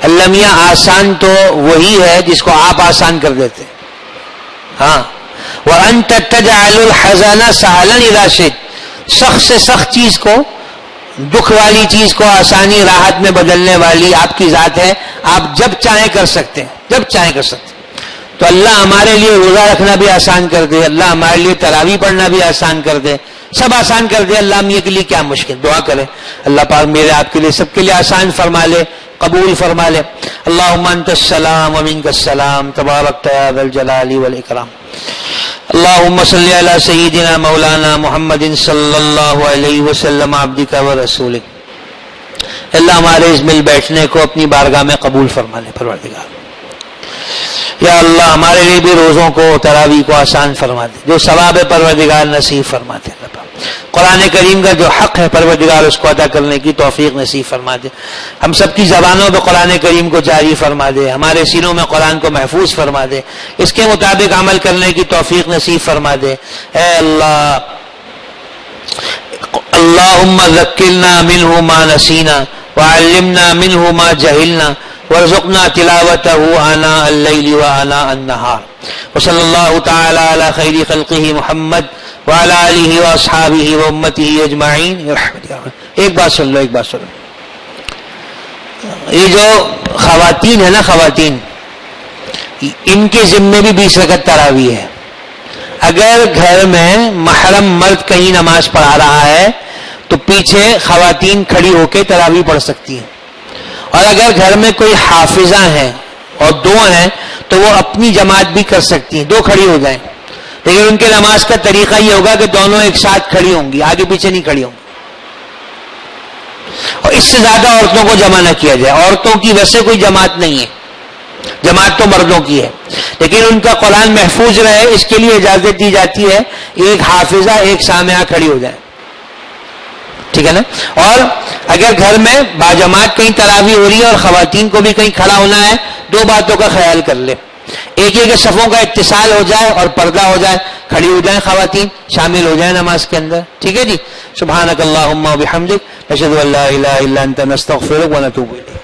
اللہ میاں آسان تو وہی ہے جس کو آپ آسان کر دیتے. ہاں وَأَنْتَ تَجْعَلُ الْحَزَنَ سَهْلًا إِذَا شِئْتَ. سخت سے سخت چیز کو، دکھ والی چیز کو آسانی راحت میں بدلنے والی آپ کی ذات ہے. آپ جب چاہیں کر سکتے ہیں، جب چاہیں کر سکتے ہیں. تو اللہ ہمارے لیے روزہ رکھنا بھی آسان کر دے، اللہ ہمارے لیے تراویح پڑھنا بھی آسان کر دے، سب آسان کر دے. اللہ میاں کے لیے کیا مشکل. دعا کریں اللہ پاک میرے آپ کے لیے سب کے لیے آسان فرما لے، قبول فرما لے. اللہم انت السلام ومنک السلام تبارکت یا ذا الجلال والاکرام. اللہم صلی علی سیدنا مولانا محمد صلی اللہ علیہ وسلم عبدک و رسولک. اللہ ہمارے اس مل بیٹھنے کو اپنی بارگاہ میں قبول فرما لے. پروردگار یا اللہ ہمارے لیے بھی روزوں کو، تراویح کو آسان فرما دے، جو ثواب ہے پروردگار نصیب فرما دے. قرآن کریم کا جو حق ہے پروردگار اس کو ادا کرنے کی توفیق نصیب فرما دے. ہم سب کی زبانوں پہ قرآن کریم کو جاری فرما دے، ہمارے سینوں میں قرآن کو محفوظ فرما دے، اس کے مطابق عمل کرنے کی توفیق نصیب فرما دے. اے اللہ اللہم ذکرنا منہ ما نسینا وعلمنا منہ ما جہلنا وارزقنا تلاوتہ آناء اللیل وآناء النہار. وصلی اللہ تعالی علی خیر خلقہ محمد وعلی آلہ واصحابہ وامتہ اجمعین. ایک بات سن لو، ایک بات سن لو. یہ جو خواتین ہے نا، خواتین، ان کے ذمے بھی 20 رکعت تراویح ہے. اگر گھر میں محرم مرد کہیں نماز پڑھا رہا ہے تو پیچھے خواتین کھڑی ہو کے تراویح پڑھ سکتی ہیں. اور اگر گھر میں کوئی حافظہ ہیں اور 2 ہیں تو وہ اپنی جماعت بھی کر سکتی ہیں، 2 کھڑی ہو جائیں. لیکن ان کے نماز کا طریقہ یہ ہوگا کہ دونوں ایک ساتھ کھڑی ہوں گی، آگے پیچھے نہیں کھڑی ہوں گی. اور اس سے زیادہ عورتوں کو جمع نہ کیا جائے. عورتوں کی ویسے کوئی جماعت نہیں ہے، جماعت تو مردوں کی ہے، لیکن ان کا قرآن محفوظ رہے اس کے لیے اجازت دی جاتی ہے ایک حافظہ ایک سامعہ کھڑی ہو جائے. ٹھیک ہے نا. اور اگر گھر میں باجماعت کہیں تراویح ہو رہی ہے اور خواتین کو بھی کہیں کھڑا ہونا ہے، 2 باتوں کا خیال کر لے. ایک یہ کہ صفوں کا اتصال ہو جائے اور پردہ ہو جائے، کھڑی ہو جائیں خواتین، شامل ہو جائیں نماز کے اندر. ٹھیک ہے جی. سبحانک اللہم و بحمدک، نشہد ان لا الہ الا انت، نستغفرک و نتوب الیک.